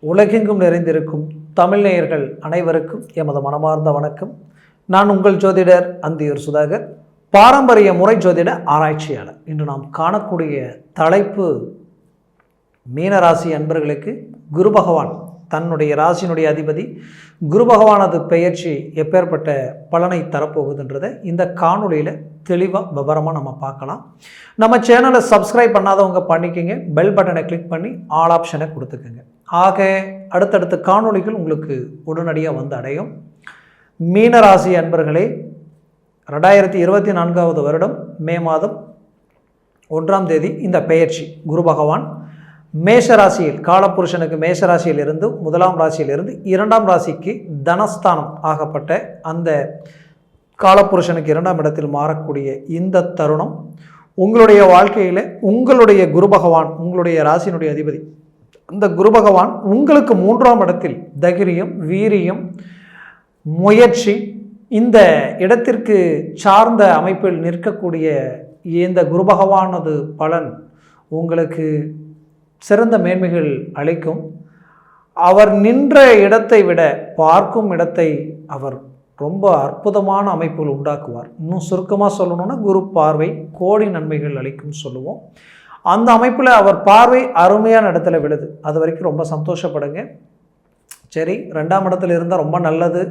உலகெங்கும் நிறைந்திருக்கும் தமிழ் நேயர்கள் அனைவருக்கும் எமது மனமார்ந்த வணக்கம். நான் உங்கள் ஜோதிடர் அந்தியூர் சுதாகர், பாரம்பரிய முறை ஜோதிட ஆராய்ச்சியாளர். இன்று நாம் காணக்கூடிய தலைப்பு, மீனராசி அன்பர்களுக்கு குரு பகவான் தன்னுடைய ராசியினுடைய அதிபதி குரு பகவானது பெயர்ச்சி எப்பேற்பட்ட பலனை தரப்போகுதுன்றதை இந்த காணொலியில் தெளிவாக விவரமாக நம்ம பார்க்கலாம். நம்ம சேனலை சப்ஸ்கிரைப் பண்ணாதவங்க பண்ணிக்கோங்க, பெல் பட்டனை கிளிக் பண்ணி ஆல் ஆப்ஷனை கொடுத்துக்கோங்க. ஆக அடுத்தடுத்த காணொலிகள் உங்களுக்கு உடனடியாக வந்து அடையும். மீனராசி அன்பர்களே, 2024 வருடம் மே மாதம் 1ஆம் தேதி இந்த பெயர்ச்சி குரு பகவான் மேஷராசியில், காலபுருஷனுக்கு மேஷராசியில் இருந்து 1ஆம் ராசியிலிருந்து 2ஆம் ராசிக்கு தனஸ்தானம் ஆகப்பட்ட அந்த காலபுருஷனுக்கு 2ஆம் இடத்தில் மாறக்கூடிய இந்த தருணம் உங்களுடைய வாழ்க்கையில் உங்களுடைய குரு பகவான், உங்களுடைய ராசியினுடைய அதிபதி அந்த குரு பகவான் உங்களுக்கு 3ஆம் இடத்தில் தைரியம், வீரியம், முயற்சி, இந்த இடத்திற்கு சார்ந்த அமைப்பில் நிற்கக்கூடிய இந்த குரு பகவானது பலன் உங்களுக்கு சிறந்த மேன்மைகள் அளிக்கும். அவர் நின்ற இடத்தை விட பார்க்கும் இடத்தை அவர் ரொம்ப அற்புதமான அமைப்புகள் உண்டாக்குவார். இன்னும் சுருக்கமாக சொல்லணும்னா, குரு பார்வை கோடி நன்மைகள் அளிக்கும் சொல்லுவோம். அந்த அமைப்பில் அவர் பார்வை அருமையான இடத்துல விழுது. அது வரைக்கும் ரொம்ப சந்தோஷப்படுங்க. சரி, 2ஆம் இடத்துல இருந்தால் ரொம்ப நல்லது,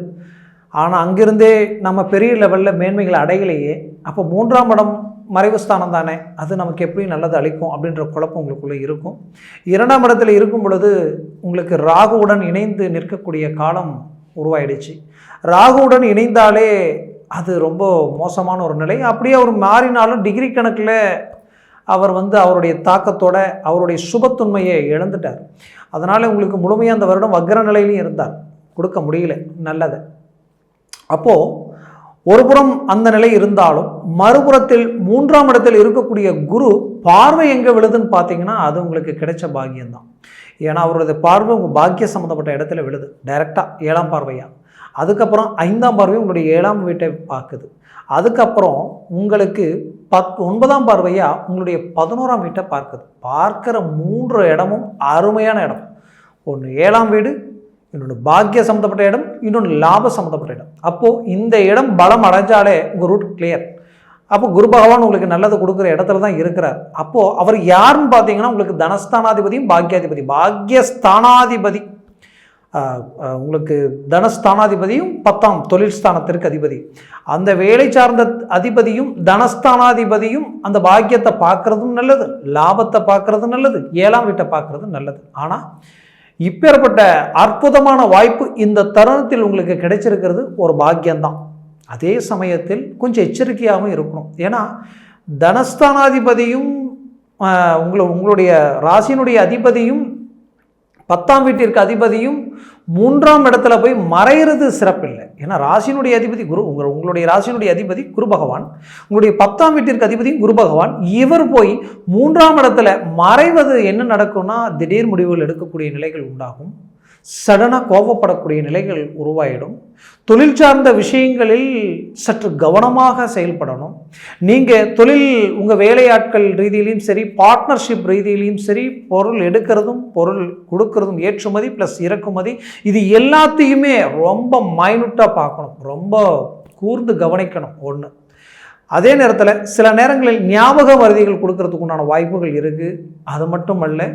ஆனால் அங்கிருந்தே நம்ம பெரிய லெவலில் மேன்மைகளை அடையலையே, அப்போ 3ஆம் இடம் மறைவு ஸ்தானம் தானே, அது நமக்கு எப்படி நல்லது அளிக்கும் அப்படின்ற குழப்பம் உங்களுக்குள்ளே இருக்கும். 2ஆம் இடத்துல இருக்கும் பொழுது உங்களுக்கு ராகுவுடன் இணைந்து நிற்கக்கூடிய காலம் உருவாயிடுச்சு. ராகுவுடன் இணைந்தாலே அது ரொம்ப மோசமான ஒரு நிலை. அப்படியே அவர் மாறினாலும் டிகிரி கணக்கில் அவர் அவருடைய தாக்கத்தோட அவருடைய சுபத்தன்மையை இழந்துட்டார். அதனால் உங்களுக்கு முழுமையாக அந்த வருடம் வக்ர நிலையிலையும் இருந்தார், கொடுக்க முடியல நல்லதை. அப்போது ஒரு புறம் அந்த நிலை இருந்தாலும் மறுபுறத்தில் 3ஆம் இடத்தில் இருக்கக்கூடிய குரு பார்வை எங்கே விழுதுன்னு பார்த்தீங்கன்னா, அது உங்களுக்கு கிடைச்ச பாக்கியம்தான். ஏன்னா அவருடைய பார்வை உங்கள் பாக்கிய சம்மந்தப்பட்ட இடத்துல விழுது டைரெக்டாக, 7ஆம் பார்வையாக. அதுக்கப்புறம் 5ஆம் பார்வை உங்களுடைய 7ஆம் வீட்டை பார்க்குது. அதுக்கப்புறம் உங்களுக்கு 9ஆம் பார்வையாக உங்களுடைய 11ஆம் வீட்டை பார்க்குது. பார்க்குற 3 இடமும் அருமையான இடம். ஒன்று 7ஆம் வீடு, இன்னொன்று பாக்கிய சம்மந்தப்பட்ட இடம், இன்னொன்று லாப சம்மந்தப்பட்ட இடம். அப்போது இந்த இடம் பலம் அடைஞ்சாலே உங்கள் ரூட் கிளியர். அப்போ குரு பகவான் உங்களுக்கு நல்லது கொடுக்குற இடத்துல தான் இருக்கிறார். அப்போது அவர் யாருன்னு பார்த்தீங்கன்னா, உங்களுக்கு தனஸ்தானாதிபதியும் பாக்கியாதிபதி, பாக்கியஸ்தானாதிபதி, உங்களுக்கு தனஸ்தானாதிபதியும் 10ஆம் தொழில் ஸ்தானத்திற்கு அதிபதி, அந்த வேலை சார்ந்த அதிபதியும் தனஸ்தானாதிபதியும் அந்த பாக்கியத்தை பார்க்குறதும் நல்லது, லாபத்தை பார்க்குறதும் நல்லது, 7ஆம் வீட்டை பார்க்குறதும் நல்லது. ஆனால் இப்பேற்பட்ட அற்புதமான வாய்ப்பு இந்த தருணத்தில் உங்களுக்கு கிடைச்சிருக்கிறது ஒரு பாக்கியம்தான். அதே சமயத்தில் கொஞ்சம் எச்சரிக்கையாகவும் இருக்கணும். ஏன்னா தனஸ்தானாதிபதியும் உங்களுடைய ராசியினுடைய அதிபதியும் 10ஆம் வீட்டிற்கு அதிபதியும் 3ஆம் இடத்துல போய் மறைகிறது சிறப்பில்லை. ஏன்னா ராசியினுடைய அதிபதி குரு, உங்களுடைய ராசியினுடைய அதிபதி குரு பகவான், உங்களுடைய 10ஆம் வீட்டிற்கு அதிபதியும் குரு பகவான், இவர் போய் 3ஆம் இடத்துல மறைவது என்ன நடக்கும்னா, திடீர் முடிவுகள் எடுக்கக்கூடிய நிலைகள் உண்டாகும், சடனாக கோபப்படக்கூடிய நிலைகள் உருவாயிடும். தொழில் சார்ந்த விஷயங்களில் சற்று கவனமாக செயல்படணும். நீங்கள் தொழில் உங்கள் வேலையாட்கள் ரீதியிலையும் சரி, பார்ட்னர்ஷிப் ரீதியிலையும் சரி, பொருள் எடுக்கிறதும் பொருள் கொடுக்கறதும், ஏற்றுமதி ப்ளஸ் இறக்குமதி, இது எல்லாத்தையுமே ரொம்ப மைனூட்டாக பார்க்கணும், ரொம்ப கூர்ந்து கவனிக்கணும். ஒன்று, அதே நேரத்தில் சில நேரங்களில் ஞாபக மருதிகள் கொடுக்கறதுக்கு உண்டான வாய்ப்புகள் இருக்குது. அது மட்டும் அல்ல,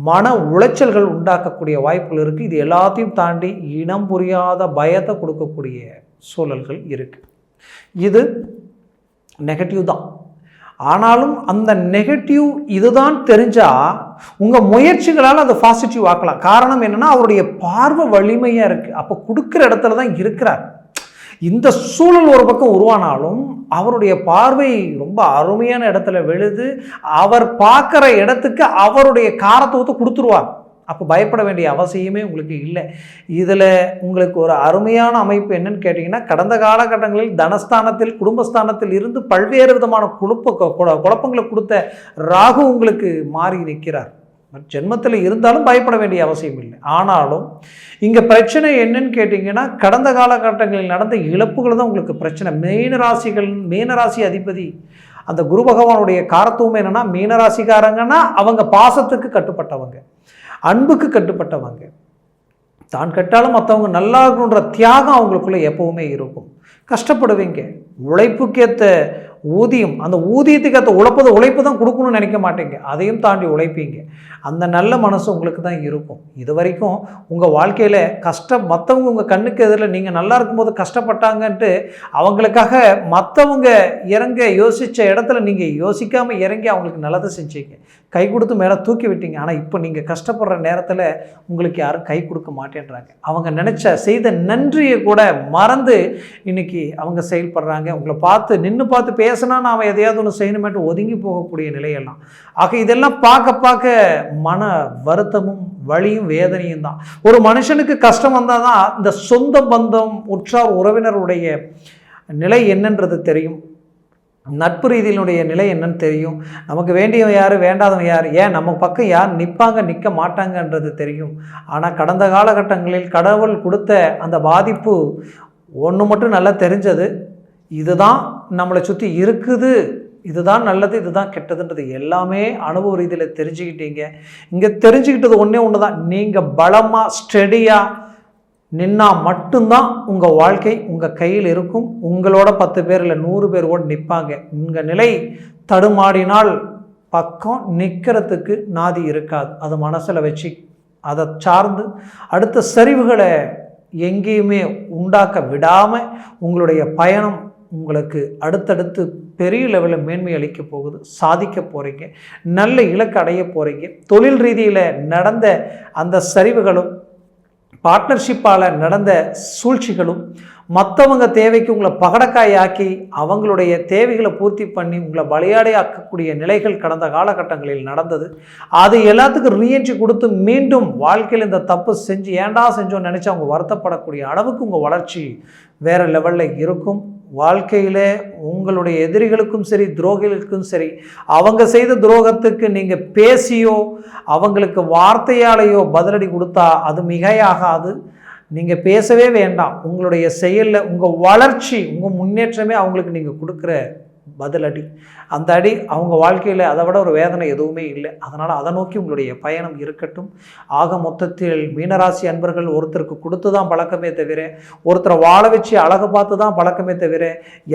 மன உளைச்சல்கள் உண்டாக்கக்கூடிய வாய்ப்புகள் இருக்குது. இது எல்லாத்தையும் தாண்டி இனம் புரியாத பயத்தை கொடுக்கக்கூடிய சூழல்கள் இருக்குது. இது நெகட்டிவ் தான். ஆனாலும் அந்த நெகட்டிவ் இதுதான் தெரிஞ்சால் உங்கள் முயற்சிகளால் அதை பாசிட்டிவ் ஆக்கலாம். காரணம் என்னென்னா, அவருடைய பார்வை வலிமையாக இருக்குது. அப்போ கொடுக்குற இடத்துல தான் இருக்கிறார். இந்த சூழல் ஒரு பக்கம் உருவானாலும் அவருடைய பார்வை ரொம்ப அருமையான இடத்துல விழுது. அவர் பார்க்குற இடத்துக்கு அவருடைய காரத்துவத்தை கொடுத்துருவார். அப்போ பயப்பட வேண்டிய அவசியமே உங்களுக்கு இல்லை. இதில் உங்களுக்கு ஒரு அருமையான அமைப்பு என்னன்னு கேட்டிங்கன்னா, கடந்த காலகட்டங்களில் தனஸ்தானத்தில், குடும்பஸ்தானத்தில் இருந்து பல்வேறு விதமான குழப்பங்களை கொடுத்த ராகு உங்களுக்கு மாறி நிற்கிறார். ஜென்மத்தில் இருந்தாலும் பயப்பட வேண்டிய அவசியம் இல்லை. ஆனாலும் இங்கே பிரச்சனை என்னன்னு கேட்டிங்கன்னா, கடந்த காலகட்டங்களில் நடந்த இழப்புகள் தான் உங்களுக்கு பிரச்சனை. மீனராசி அதிபதி அந்த குரு பகவானுடைய காரத்துவம் என்னென்னா, மீனராசிக்காரங்கன்னா அவங்க பாசத்துக்கு கட்டுப்பட்டவங்க, அன்புக்கு கட்டுப்பட்டவங்க, தான் கெட்டாலும் மற்றவங்க நல்லா இருக்கணுன்ற தியாகம் அவங்களுக்குள்ளே எப்போவுமே இருக்கும். கஷ்டப்படுவீங்க, உழைப்புக்கேற்ற ஊதியம், அந்த ஊதியத்துக்கு ஏற்ற உழைப்பு தான் கொடுக்கணும்னு நினைக்க மாட்டீங்க, அதையும் தாண்டி உழைப்பீங்க. அந்த நல்ல மனசு உங்களுக்கு தான் இருக்கும். இது வரைக்கும் உங்கள் வாழ்க்கையில் மற்றவங்க உங்கள் கண்ணுக்கு எதிரில் நீங்கள் நல்லா இருக்கும்போது கஷ்டப்பட்டாங்கன்ட்டு அவங்களுக்காக மற்றவங்க இறங்க யோசித்த இடத்துல நீங்கள் யோசிக்காமல் இறங்கி அவங்களுக்கு நல்லதை செஞ்சீங்க, கை கொடுத்து மேலே தூக்கி விட்டீங்க. ஆனால் இப்போ நீங்கள் கஷ்டப்படுற நேரத்தில் உங்களுக்கு யாரும் கை கொடுக்க மாட்டேன்றாங்க. அவங்க செய்த நன்றியை கூட மறந்து இன்னைக்கு அவங்க செயல்படுறாங்க. உங்களை பார்த்து பேசினா நாம் எதையாவது ஒன்று செய்யணுமேட்டு ஒதுங்கி போகக்கூடிய நிலையெல்லாம். ஆக இதெல்லாம் பார்க்க மன வருத்தமும் வலியும் வேதனையும் தான். ஒரு மனுஷனுக்கு கஷ்டம் வந்தால் தான் இந்த சொந்த பந்தம் உற்றார் உறவினருடைய நிலை என்னன்றது தெரியும், நட்பு ரீதியினுடைய நிலை என்னன்னு தெரியும், நமக்கு வேண்டியவன் யார் வேண்டாதவன் யார், ஏன் நம்ம பக்கம் யார் நிற்பாங்க நிற்க மாட்டாங்கன்றது தெரியும். ஆனால் கடந்த காலகட்டங்களில் கடவுள் கொடுத்த அந்த பாதிப்பு ஒன்று மட்டும் நல்லா தெரிஞ்சது, இதுதான் நம்மளை சுற்றி இருக்குது, இதுதான் நல்லது இதுதான் கெட்டதுன்றது எல்லாமே அனுபவ ரீதியில் தெரிஞ்சுக்கிட்டீங்க. இங்கே தெரிஞ்சுக்கிட்டது ஒன்று தான், நீங்கள் பலமாக ஸ்டெடியாக நின்னா மட்டும்தான் உங்கள் வாழ்க்கை உங்கள் கையில் இருக்கும். உங்களோட 10 பேர் இல்லை 100 பேர் கூட நிற்பாங்க. உங்கள் நிலை தடுமாடினால் பக்கம் நிற்கிறதுக்கு நாதி இருக்காது. அது மனசில் வச்சு அதை சார்ந்து அடுத்த சரிவுகளை எங்கேயுமே உண்டாக்க விடாமல் உங்களுடைய பயணம் உங்களுக்கு அடுத்தடுத்து பெரிய லெவலில் மேன்மை அளிக்க போகுது. சாதிக்க போகிறீங்க, நல்ல இலக்கு அடைய போகிறீங்க. தொழில் ரீதியில் நடந்த அந்த சரிவுகளும் பார்ட்னர்ஷிப்பால் நடந்த சூழ்ச்சிகளும் மற்றவங்க தேவைக்கு உங்களை பகடக்காயாக்கி அவங்களுடைய தேவைகளை பூர்த்தி பண்ணி உங்களை பலியாடையாக்கக்கூடிய நிலைகள் கடந்த காலகட்டங்களில் நடந்தது. அது எல்லாத்துக்கும் ரீஎன்ட்ரி கொடுத்து மீண்டும் வாழ்க்கையில் இந்த தப்பு செஞ்சு ஏண்டா செஞ்சோன்னு நினச்சி அவங்க வருத்தப்படக்கூடிய அளவுக்கு உங்கள் வளர்ச்சி வேறு லெவலில் இருக்கும். வாழ்க்கையில் உங்களுடைய எதிரிகளுக்கும் சரி துரோகிகளுக்கும் சரி அவங்க செய்த துரோகத்துக்கு நீங்கள் பேசியோ அவங்களுக்கு வார்த்தையாலேயோ பதிலடி கொடுத்தா அது மிகையாகாது. நீங்கள் பேசவே வேண்டாம். உங்களுடைய செயலில் உங்கள் வளர்ச்சி உங்கள் முன்னேற்றமே அவங்களுக்கு நீங்கள் கொடுக்குற பதிலடி. அந்த அடி அவங்க வாழ்க்கையில் அதை விட ஒரு வேதனை எதுவுமே இல்லை. அதனால் அதை நோக்கி உங்களுடைய பயணம் இருக்கட்டும். ஆக மொத்தத்தில் மீனராசி அன்பர்கள் ஒருத்தருக்கு கொடுத்து தான் பழக்கமே தவிர, ஒருத்தரை வாழ வச்சு அழகு பார்த்து தான் பழக்கமே தவிர,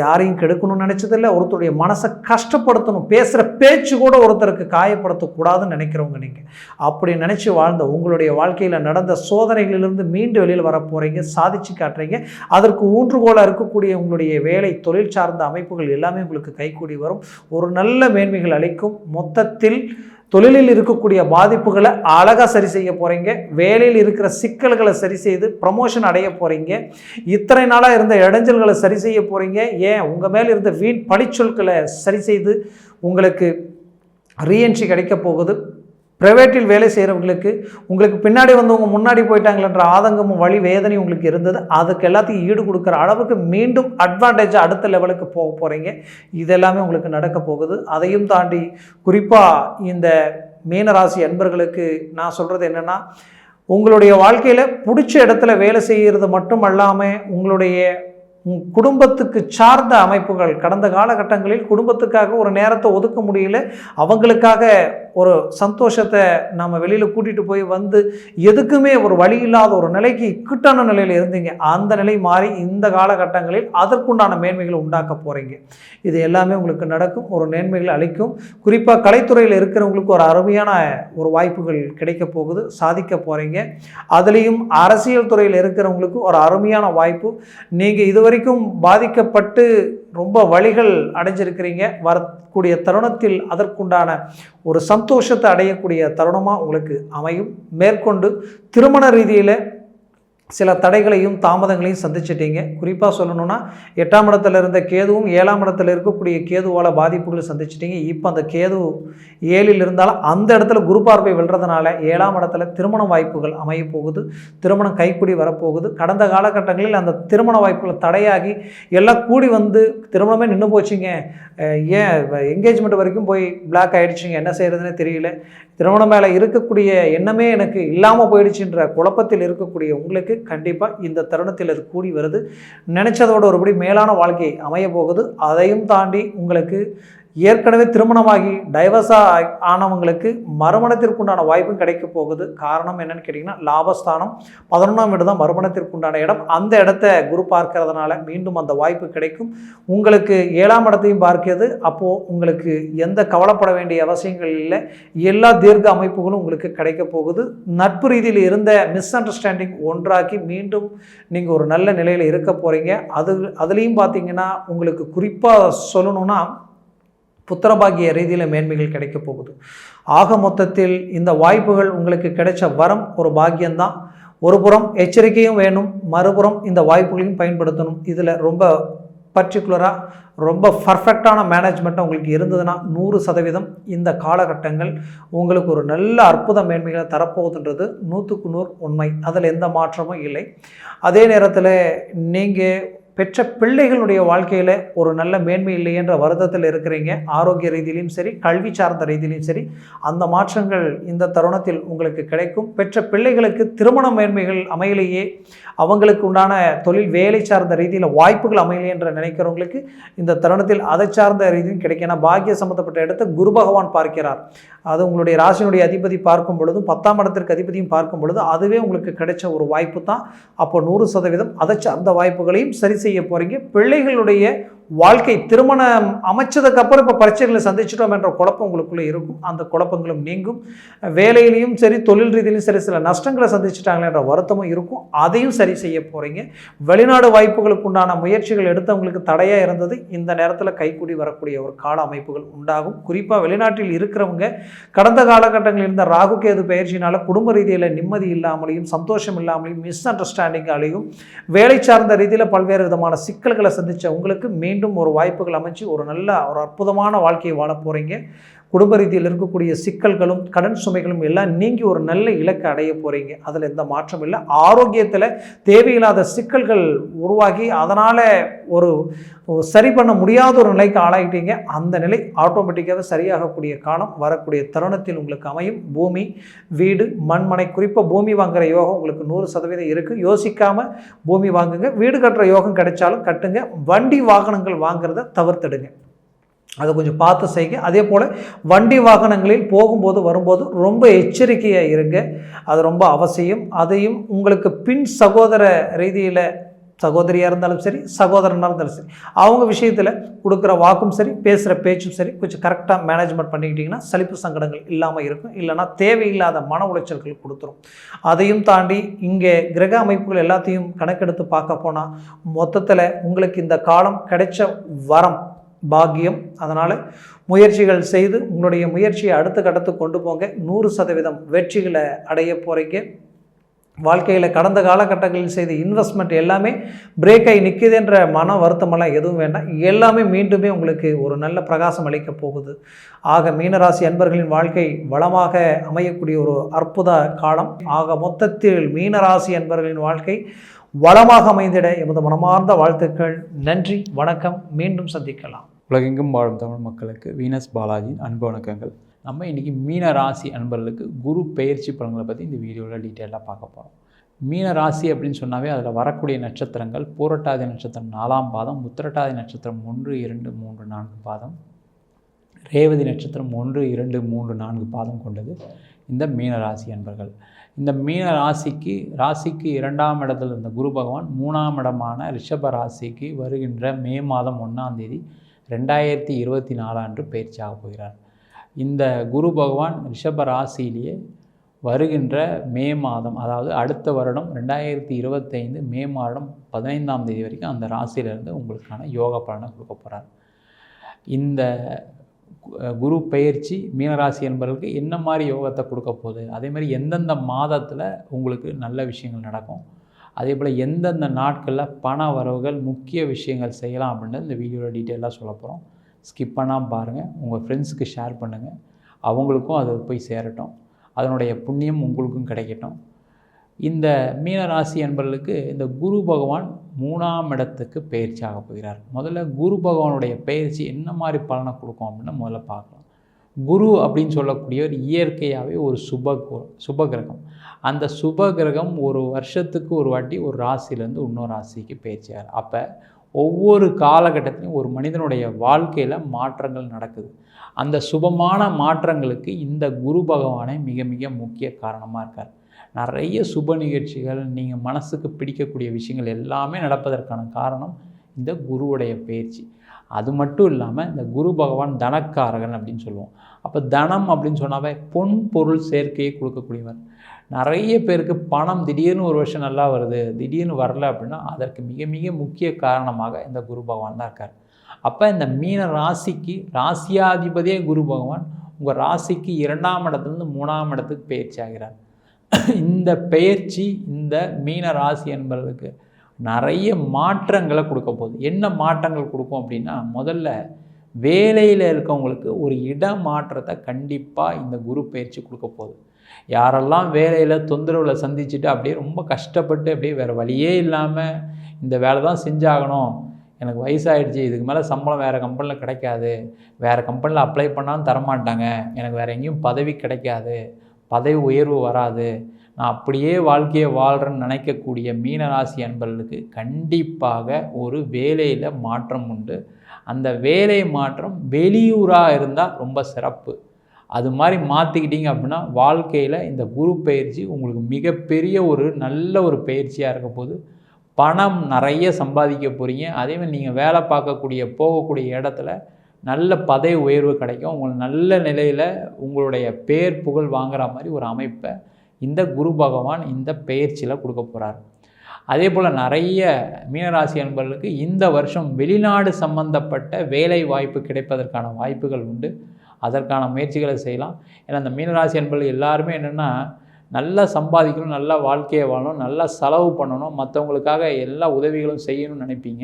யாரையும் கெடுக்கணும்னு நினச்சதில்லை. ஒருத்தருடைய மனசை கஷ்டப்படுத்தணும், பேசுகிற பேச்சு கூட ஒருத்தருக்கு காயப்படுத்தக்கூடாதுன்னு நினைக்கிறவங்க நீங்கள். அப்படி நினச்சி வாழ்ந்த உங்களுடைய வாழ்க்கையில் நடந்த சோதனைகளிலிருந்து மீண்டு வெளியில் வர போகிறீங்க, சாதிச்சு காட்டுறீங்க. அதற்கு ஊன்றுகோலாக இருக்கக்கூடிய உங்களுடைய வேலை தொழில் சார்ந்த அமைப்புகள் எல்லாமே உங்களுக்கு கைகூடி வரும். ஒரு நல்ல மேன்மைகள் அளிக்கும். மொத்தத்தில் தொழிலில் இருக்கக்கூடிய பாதிப்புகளை அழகாக சரி செய்ய போகிறீங்க. வேலையில் இருக்கிற சிக்கல்களை சரி செய்து ப்ரமோஷன் அடைய போகிறீங்க. இத்தனை நாளாக இருந்த இடைஞ்சல்களை சரி செய்ய போகிறீங்க. ஏன் உங்கள் மேலே இருந்த வீண் பழிச்சொற்களை சரி செய்து உங்களுக்கு ரீஎன்ட்ரி கிடைக்க போகுது. ப்ரைவேட்டில் வேலை செய்கிறவங்களுக்கு உங்களுக்கு பின்னாடி வந்தவங்க முன்னாடி போயிட்டாங்களன்ற ஆதங்கமும் வழி வேதனையும் உங்களுக்கு இருந்தது. அதுக்கு எல்லாத்தையும் ஈடு கொடுக்குற அளவுக்கு மீண்டும் அட்வான்டேஜாக அடுத்த லெவலுக்கு போக போகிறீங்க. இதெல்லாமே உங்களுக்கு நடக்க போகுது. அதையும் தாண்டி குறிப்பாக இந்த மீனராசி அன்பர்களுக்கு நான் சொல்கிறது என்னென்னா, உங்களுடைய வாழ்க்கையில் பிடிச்ச இடத்துல வேலை செய்கிறது மட்டும் அல்லாமல் உங்களுடைய குடும்பத்துக்கு சார்ந்த அமைப்புகள் கடந்த காலகட்டங்களில் குடும்பத்துக்காக ஒரு நேரத்தை ஒதுக்க முடியல, அவங்களுக்காக ஒரு சந்தோஷத்தை நம்ம வெளியில் கூட்டிகிட்டு போய் வந்து எதுக்குமே ஒரு வழி இல்லாத ஒரு நிலைக்கு இக்கட்டான நிலையில் இருந்தீங்க. அந்த நிலை மாறி இந்த காலகட்டங்களில் அதற்குண்டான மேன்மைகளை உண்டாக்க போகிறீங்க. இது எல்லாமே உங்களுக்கு நடக்கும், ஒரு மேன்மைகளை அளிக்கும். குறிப்பாக கலைத்துறையில் இருக்கிறவங்களுக்கு ஒரு அருமையான ஒரு வாய்ப்புகள் கிடைக்க போகுது, சாதிக்க போகிறீங்க. அதுலேயும் அரசியல் துறையில் இருக்கிறவங்களுக்கு ஒரு அருமையான வாய்ப்பு. நீங்கள் இதுவரைக்கும் பாதிக்கப்பட்டு ரொம்ப வழிகள் அடைஞ்சிருக்கிறீங்க. வரக்கூடிய தருணத்தில் அதற்குண்டான ஒரு சந்தோஷத்தை அடையக்கூடிய தருணமாக உங்களுக்கு அமையும். மேற்கொண்டு திருமண ரீதியில் சில தடைகளையும் தாமதங்களையும் சந்திச்சிட்டீங்க. குறிப்பாக சொல்லணும்னா 8ஆம் இடத்துல இருந்த கேதுவும் 7ஆம் இடத்துல இருக்கக்கூடிய கேதுவால் பாதிப்புகளை சந்திச்சிட்டீங்க. இப்போ அந்த கேது 7ல் இருந்தாலும் அந்த இடத்துல குரு பார்வை விழுறதுனால 7ஆம் இடத்துல திருமண வாய்ப்புகள் அமைய போகுது, திருமணம் கைக்கூடி வரப்போகுது. கடந்த காலகட்டங்களில் அந்த திருமண வாய்ப்புகள் தடையாகி எல்லாம் கூடி வந்து திருமணமே நின்று போச்சுங்க, ஏன் என்கேஜ்மெண்ட் வரைக்கும் போய் பிளாக் ஆகிடுச்சிங்க, என்ன செய்கிறதுனே தெரியல, திருமணம் மேலே இருக்கக்கூடிய எண்ணமே எனக்கு இல்லாமல் போயிடுச்சுன்ற குழப்பத்தில் இருக்கக்கூடிய உங்களுக்கு கண்டிப்பாக இந்த தருணத்தில் அது கூடி வருது. நினச்சதோட ஒருபடி மேலான வாழ்க்கை அமைய போகுது. அதையும் தாண்டி உங்களுக்கு ஏற்கனவே திருமணமாகி டைவர்ஸாக ஆனவங்களுக்கு மறுமணத்திற்குண்டான வாய்ப்பும் கிடைக்க போகுது. காரணம் என்னன்னு கேட்டிங்கன்னா லாபஸ்தானம் 11ஆம் வீடு தான் மறுமணத்திற்குண்டான இடம். அந்த இடத்த குரு பார்க்கறதுனால மீண்டும் அந்த வாய்ப்பு கிடைக்கும். உங்களுக்கு 7ஆம் இடத்தையும் பார்க்கிறது. அப்போது உங்களுக்கு எந்த கவலைப்பட வேண்டிய அவசியங்கள் இல்லை. எல்லா தீர்க்க அமைப்புகளும் உங்களுக்கு கிடைக்க போகுது. நட்பு ரீதியில் இருந்த மிஸ் அண்டர்ஸ்டாண்டிங் ஒன்றாக்கி மீண்டும் நீங்கள் ஒரு நல்ல நிலையில் இருக்க போகிறீங்க. அதுலேயும் பார்த்தீங்கன்னா உங்களுக்கு குறிப்பாக சொல்லணும்னா புத்திரபாகிய ரீதியில் மேன்மைகள் கிடைக்க போகுது. ஆக மொத்தத்தில் இந்த வாய்ப்புகள் உங்களுக்கு கிடைச்ச வரம் ஒரு பாக்கியம்தான். ஒரு புறம் எச்சரிக்கையும் வேணும், மறுபுறம் இந்த வாய்ப்புகளையும் பயன்படுத்தணும். இதில் ரொம்ப பர்டிகுலராக ரொம்ப பர்ஃபெக்டான மேனேஜ்மெண்ட்டாக உங்களுக்கு இருந்ததுன்னா 100% இந்த காலகட்டங்கள் உங்களுக்கு ஒரு நல்ல அற்புத மேன்மைகளை தரப்போகுதுன்றது 100க்கு 100 உண்மை. அதில் எந்த மாற்றமும் இல்லை. அதே நேரத்தில் நீங்கள் பெற்ற பிள்ளைகளுடைய வாழ்க்கையில் ஒரு நல்ல மேன்மை இல்லையென்ற வருத்தத்தில் இருக்கிறீங்க. ஆரோக்கிய ரீதியிலையும் சரி, கல்வி சார்ந்த ரீதியிலையும் சரி, அந்த மாற்றங்கள் இந்த தருணத்தில் உங்களுக்கு கிடைக்கும். பெற்ற பிள்ளைகளுக்கு திருமண மேன்மைகள் அமையலையே, அவங்களுக்கு உண்டான தொழில் வேலை சார்ந்த ரீதியில் வாய்ப்புகள் அமையலையே என்று நினைக்கிறவங்களுக்கு இந்த தருணத்தில் அதை சார்ந்த ரீதியும் கிடைக்கும். ஏன்னா பாக்கிய சம்மந்தப்பட்ட இடத்தை குரு பகவான் பார்க்கிறார். அது உங்களுடைய ராசியினுடைய அதிபதி பார்க்கும் பொழுதும் 10ஆம் இடத்திற்கு அதிபதியும் பார்க்கும் பொழுது அதுவே உங்களுக்கு கிடைச்ச ஒரு வாய்ப்பு தான். அப்போ 100% அதை சார்ந்த வாய்ப்புகளையும் சரி செய்ய போகிறீங்க. பிள்ளைகளுடைய வாழ்க்கை திருமணம் அமைச்சதுக்கப்புறம் இப்போ பரீட்சைகளை சந்திச்சிட்டோம் என்ற குழப்பம் உங்களுக்குள்ளே இருக்கும். அந்த குழப்பங்களும் நீங்கும். வேலையிலையும் சரி, தொழில் ரீதியிலையும் சரி, சில நஷ்டங்களை சந்திச்சிட்டாங்களேன்ற வருத்தமும் இருக்கும். அதையும் சரி செய்ய போகிறீங்க. வெளிநாடு வாய்ப்புகளுக்கு உண்டான முயற்சிகள் எடுத்தவங்களுக்கு தடையாக இருந்தது இந்த நேரத்தில் கைக்கூடி வரக்கூடிய ஒரு கால அமைப்புகள் உண்டாகும். குறிப்பாக வெளிநாட்டில் இருக்கிறவங்க கடந்த காலகட்டங்களில் இருந்த ராகு கேது பயிற்சியினால் குடும்ப ரீதியில் நிம்மதி இல்லாமலையும் சந்தோஷம் இல்லாமலையும் மிஸ் அண்டர்ஸ்டாண்டிங்காலையும் வேலை சார்ந்த ரீதியில் பல்வேறு விதமான சிக்கல்களை சந்தித்த உங்களுக்கு மீண்டும் ஒரு வாய்ப்புகள் அமைச்சு ஒரு நல்ல ஒரு அற்புதமான வாழ்க்கையை வாழ போகிறீங்க. குடும்ப ரீதியில் இருக்கக்கூடிய சிக்கல்களும் கடன் சுமைகளும் எல்லாம் நீங்கி ஒரு நல்ல இலக்கை அடைய போகிறீங்க. அதில் எந்த மாற்றம் இல்லை. ஆரோக்கியத்தில் தேவையில்லாத சிக்கல்கள் உருவாகி அதனால் ஒரு சரி பண்ண முடியாத ஒரு நிலைக்கு ஆளாகிட்டீங்க. அந்த நிலை ஆட்டோமேட்டிக்காக சரியாகக்கூடிய காலம் வரக்கூடிய தருணத்தில் உங்களுக்கு அமையும். பூமி, வீடு, மண்மனை, குறிப்பாக பூமி வாங்குகிற யோகம் உங்களுக்கு 100% இருக்குது. யோசிக்காமல் பூமி வாங்குங்க. வீடு கட்டுற யோகம் கிடைச்சாலும் கட்டுங்க. வண்டி வாகனங்கள் வாங்குறத தவிர்த்துடுங்க. அதை கொஞ்சம் பார்த்து செய்யுங்க. அதே போல் வண்டி வாகனங்களில் போகும்போது வரும்போது ரொம்ப எச்சரிக்கையாக இருங்க. அது ரொம்ப அவசியம். அதையும் உங்களுக்கு பின் சகோதர ரீதியில் சகோதரியாக இருந்தாலும் சரி, சகோதரனாக இருந்தாலும் சரி, அவங்க விஷயத்தில் கொடுக்குற வாக்கும் சரி, பேசுகிற பேச்சும் சரி, கொஞ்சம் கரெக்டாக மேனேஜ்மெண்ட் பண்ணிக்கிட்டிங்கன்னா சலிப்பு சங்கடங்கள் இல்லாமல் இருக்கும். இல்லைனா தேவையில்லாத மன உளைச்சல்கள் கொடுத்துரும். அதையும் தாண்டி இங்கே கிரக அமைப்புகள் எல்லாத்தையும் கணக்கெடுத்து பார்க்க போனால் மொத்தத்தில் உங்களுக்கு இந்த காலம் கிடைச்ச வரம் பாக்கியம். அதனால் முயற்சிகள் செய்து உங்களுடைய முயற்சியை அடுத்த கட்டத்துக்கு கொண்டு போங்க. 100% வெற்றிகளை அடைய போகிறீங்க. வாழ்க்கையில் கடந்த காலகட்டங்களில் செய்த இன்வெஸ்ட்மெண்ட் எல்லாமே பிரேக் ஆகி நிற்குதுன்ற மன வருத்தமெல்லாம் எதுவும் வேண்டாம். எல்லாமே மீண்டுமே உங்களுக்கு ஒரு நல்ல பிரகாசம் அளிக்க போகுது. ஆக மீனராசி அன்பர்களின் வாழ்க்கை வளமாக அமையக்கூடிய ஒரு அற்புத காலம். ஆக மொத்தத்தில் மீனராசி அன்பர்களின் வாழ்க்கை வளமாக அமைந்திட எமது மனமார்ந்த வாழ்த்துக்கள். நன்றி, வணக்கம். மீண்டும் சந்திக்கலாம். உலகெங்கும் வாழும் தமிழ் மக்களுக்கு வீனஸ் பாலாஜியின் அன்பு வணக்கங்கள். நம்ம இன்றைக்கி மீன ராசி அன்பர்களுக்கு குரு பெயர்ச்சி பலன்களை பற்றி இந்த வீடியோவில் டீட்டெயிலாக பார்க்க போகிறோம். மீன ராசி அப்படின்னு சொன்னாவே அதில் வரக்கூடிய நட்சத்திரங்கள் பூரட்டாதி நட்சத்திரம் 4ஆம் பாதம், உத்திரட்டாதி நட்சத்திரம் 1, 2, 3, 4 பாதம், ரேவதி நட்சத்திரம் 1, 2, 3, 4 பாதம் கொண்டது இந்த மீன ராசி அன்பர்கள். இந்த மீன ராசிக்கு 2ஆம் இடத்தில் இருந்த குரு பகவான் 3ஆம் இடமான ரிஷப ராசிக்கு வருகின்ற மே மாதம் 1ஆம் தேதி 2024 அன்று பயிற்சியாக போகிறார். இந்த குரு பகவான் ரிஷப ராசியிலேயே வருகின்ற மே மாதம், அதாவது அடுத்த வருடம் 2025 மே மாதம் 15ஆம் தேதி வரைக்கும் அந்த ராசியிலேருந்து உங்களுக்கான யோக பலனை கொடுக்க போகிறார். இந்த குரு பயிற்சி மீனராசி என்பவர்களுக்கு என்ன மாதிரி யோகத்தை கொடுக்க போகுது, அதே மாதிரி எந்தெந்த மாதத்தில் உங்களுக்கு நல்ல விஷயங்கள் நடக்கும், அதே போல் எந்தெந்த நாட்களில் பண வரவுகள் முக்கிய விஷயங்கள் செய்யலாம் அப்படின்னு இந்த வீடியோவில் டீட்டெயிலாக சொல்ல போகிறோம். ஸ்கிப் பண்ணாமல் பாருங்கள். உங்கள் ஃப்ரெண்ட்ஸுக்கு ஷேர் பண்ணுங்கள். அவங்களுக்கும் அது போய் சேரட்டும். அதனுடைய புண்ணியம் உங்களுக்கும் கிடைக்கட்டும். இந்த மீனராசி என்பவர்களுக்கு இந்த குரு பகவான் 3ஆம் இடத்துக்கு பயிற்சியாக போகிறார். முதல்ல குரு பகவானுடைய பயிற்சி என்ன மாதிரி பலனை கொடுக்கும் அப்படின்னு முதல்ல பார்க்கலாம். குரு அப்படின்னு சொல்லக்கூடியவர் இயற்கையாகவே ஒரு சுப கிரகம். அந்த சுப கிரகம் ஒரு வருஷத்துக்கு ஒரு வாட்டி ஒரு ராசியிலேருந்து இன்னொரு ராசிக்கு பயிற்சியார். அப்போ ஒவ்வொரு காலகட்டத்திலையும் ஒரு மனிதனுடைய வாழ்க்கையில் மாற்றங்கள் நடக்குது. அந்த சுபமான மாற்றங்களுக்கு இந்த குரு பகவானே மிக மிக முக்கிய காரணமாக இருக்கார். நிறைய சுப நிகழ்ச்சிகள், நீங்கள் மனசுக்கு பிடிக்கக்கூடிய விஷயங்கள் எல்லாமே நடப்பதற்கான காரணம் இந்த குருவுடைய பயிற்சி. அது மட்டும் இல்லாமல் இந்த குரு பகவான் தனக்காரகன் அப்படின்னு சொல்லுவோம். அப்போ தனம் அப்படின்னு சொன்னாவே பொன் பொருள் சேர்க்கையை கொடுக்கக்கூடியவர். நிறைய பேருக்கு பணம் திடீர்னு ஒரு வருஷம் நல்லா வருது, திடீர்னு வரல அப்படின்னா அதற்கு மிக மிக முக்கிய காரணமாக இந்த குரு பகவான் தான் இருக்கார். அப்போ இந்த மீன ராசிக்கு ராசியாதிபதியே குரு பகவான் உங்கள் ராசிக்கு 2ஆம் இடத்துலேருந்து 3ஆம் இடத்துக்கு பயிற்சி ஆகிறார். இந்த பெயர்ச்சி இந்த மீன ராசி என்பவர்களுக்கு நிறைய மாற்றங்களை கொடுக்க போகுது. என்ன மாற்றங்கள் கொடுக்கும் அப்படின்னா, முதல்ல வேலையில் இருக்கவங்களுக்கு ஒரு இட மாற்றத்தை கண்டிப்பாக இந்த குரு பயிற்சி கொடுக்க போகுது. யாரெல்லாம் வேலையில் தொந்தரவில் சந்திச்சுட்டு அப்படியே ரொம்ப கஷ்டப்பட்டு அப்படியே வேறு வழியே இல்லாமல் இந்த வேலை தான் செஞ்சாகணும், எனக்கு வயசாகிடுச்சு, இதுக்கு மேலே சம்பளம் வேறு கம்பெனியில் கிடைக்காது, வேறு கம்பெனியில் அப்ளை பண்ணாலும் தரமாட்டாங்க, எனக்கு வேறு எங்கேயும் பதவி கிடைக்காது, பதவி உயர்வு வராது, நான் அப்படியே வாழ்க்கையை வாழ்கிறேன்னு நினைக்கக்கூடிய மீனராசி அன்பர்களுக்கு கண்டிப்பாக ஒரு வேலையில் மாற்றம் உண்டு. அந்த வேலை மாற்றம் வெளியூராக இருந்தால் ரொம்ப சிறப்பு. அது மாதிரி மாற்றிக்கிட்டீங்க அப்படின்னா வாழ்க்கையில் இந்த குரு பயிற்சி உங்களுக்கு மிகப்பெரிய ஒரு நல்ல ஒரு பயிற்சியாக இருக்க போது. பணம் நிறைய சம்பாதிக்க போகிறீங்க. அதேமாதிரி நீங்கள் வேலை பார்க்கக்கூடிய போகக்கூடிய இடத்துல நல்ல பதவி உயர்வு கிடைக்கும். உங்களுக்கு நல்ல நிலையில் உங்களுடைய பேர் புகழ் வாங்குற மாதிரி ஒரு அமைப்பை இந்த குரு பகவான் இந்த பெயர்ச்சியில் கொடுக்க போகிறார். அதே போல் நிறைய மீனராசி அன்பர்களுக்கு இந்த வருஷம் வெளிநாடு சம்பந்தப்பட்ட வேலை வாய்ப்பு கிடைப்பதற்கான வாய்ப்புகள் உண்டு. அதற்கான முயற்சிகளை செய்யலாம். ஏன்னா இந்த மீனராசி அன்பர்கள் எல்லாருமே என்னென்னா, நல்லா சம்பாதிக்கணும், நல்லா வாழ்க்கையை வாழணும், நல்லா செலவு பண்ணணும், மற்றவங்களுக்காக எல்லா உதவிகளும் செய்யணும்னு நினைப்பீங்க.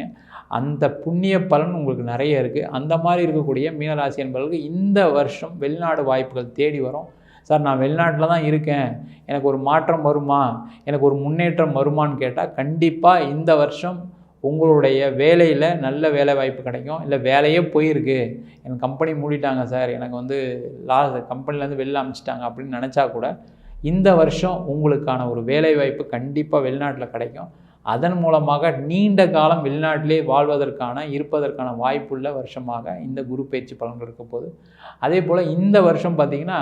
அந்த புண்ணிய பலன் உங்களுக்கு நிறைய இருக்குது. அந்த மாதிரி இருக்கக்கூடிய மீனராசி என்பவர்களுக்கு இந்த வருஷம் வெளிநாடு வாய்ப்புகள் தேடி வரும். சார், நான் வெளிநாட்டில் தான் இருக்கேன், எனக்கு ஒரு மாற்றம் வருமா, எனக்கு ஒரு முன்னேற்றம் வருமானு கேட்டால் கண்டிப்பாக இந்த வருஷம் உங்களுடைய வேலையில் நல்ல வேலை வாய்ப்பு கிடைக்கும். இல்லை வேலையே போயிருக்கு, எனக்கு கம்பெனி மூடிட்டாங்க சார், எனக்கு வந்து கம்பெனிலேருந்து வெளில அனுப்பிச்சிட்டாங்க அப்படின்னு நினச்சா கூட இந்த வருஷம் உங்களுக்கான ஒரு வேலை வாய்ப்பு கண்டிப்பாக வெளிநாட்டில் கிடைக்கும். அதன் மூலமாக நீண்ட காலம் வெளிநாட்டிலே இருப்பதற்கான வாய்ப்புள்ள வருஷமாக இந்த குரு பயிற்சி பலன்கள் இருக்க போது. அதே போல் இந்த வருஷம் பார்த்திங்கன்னா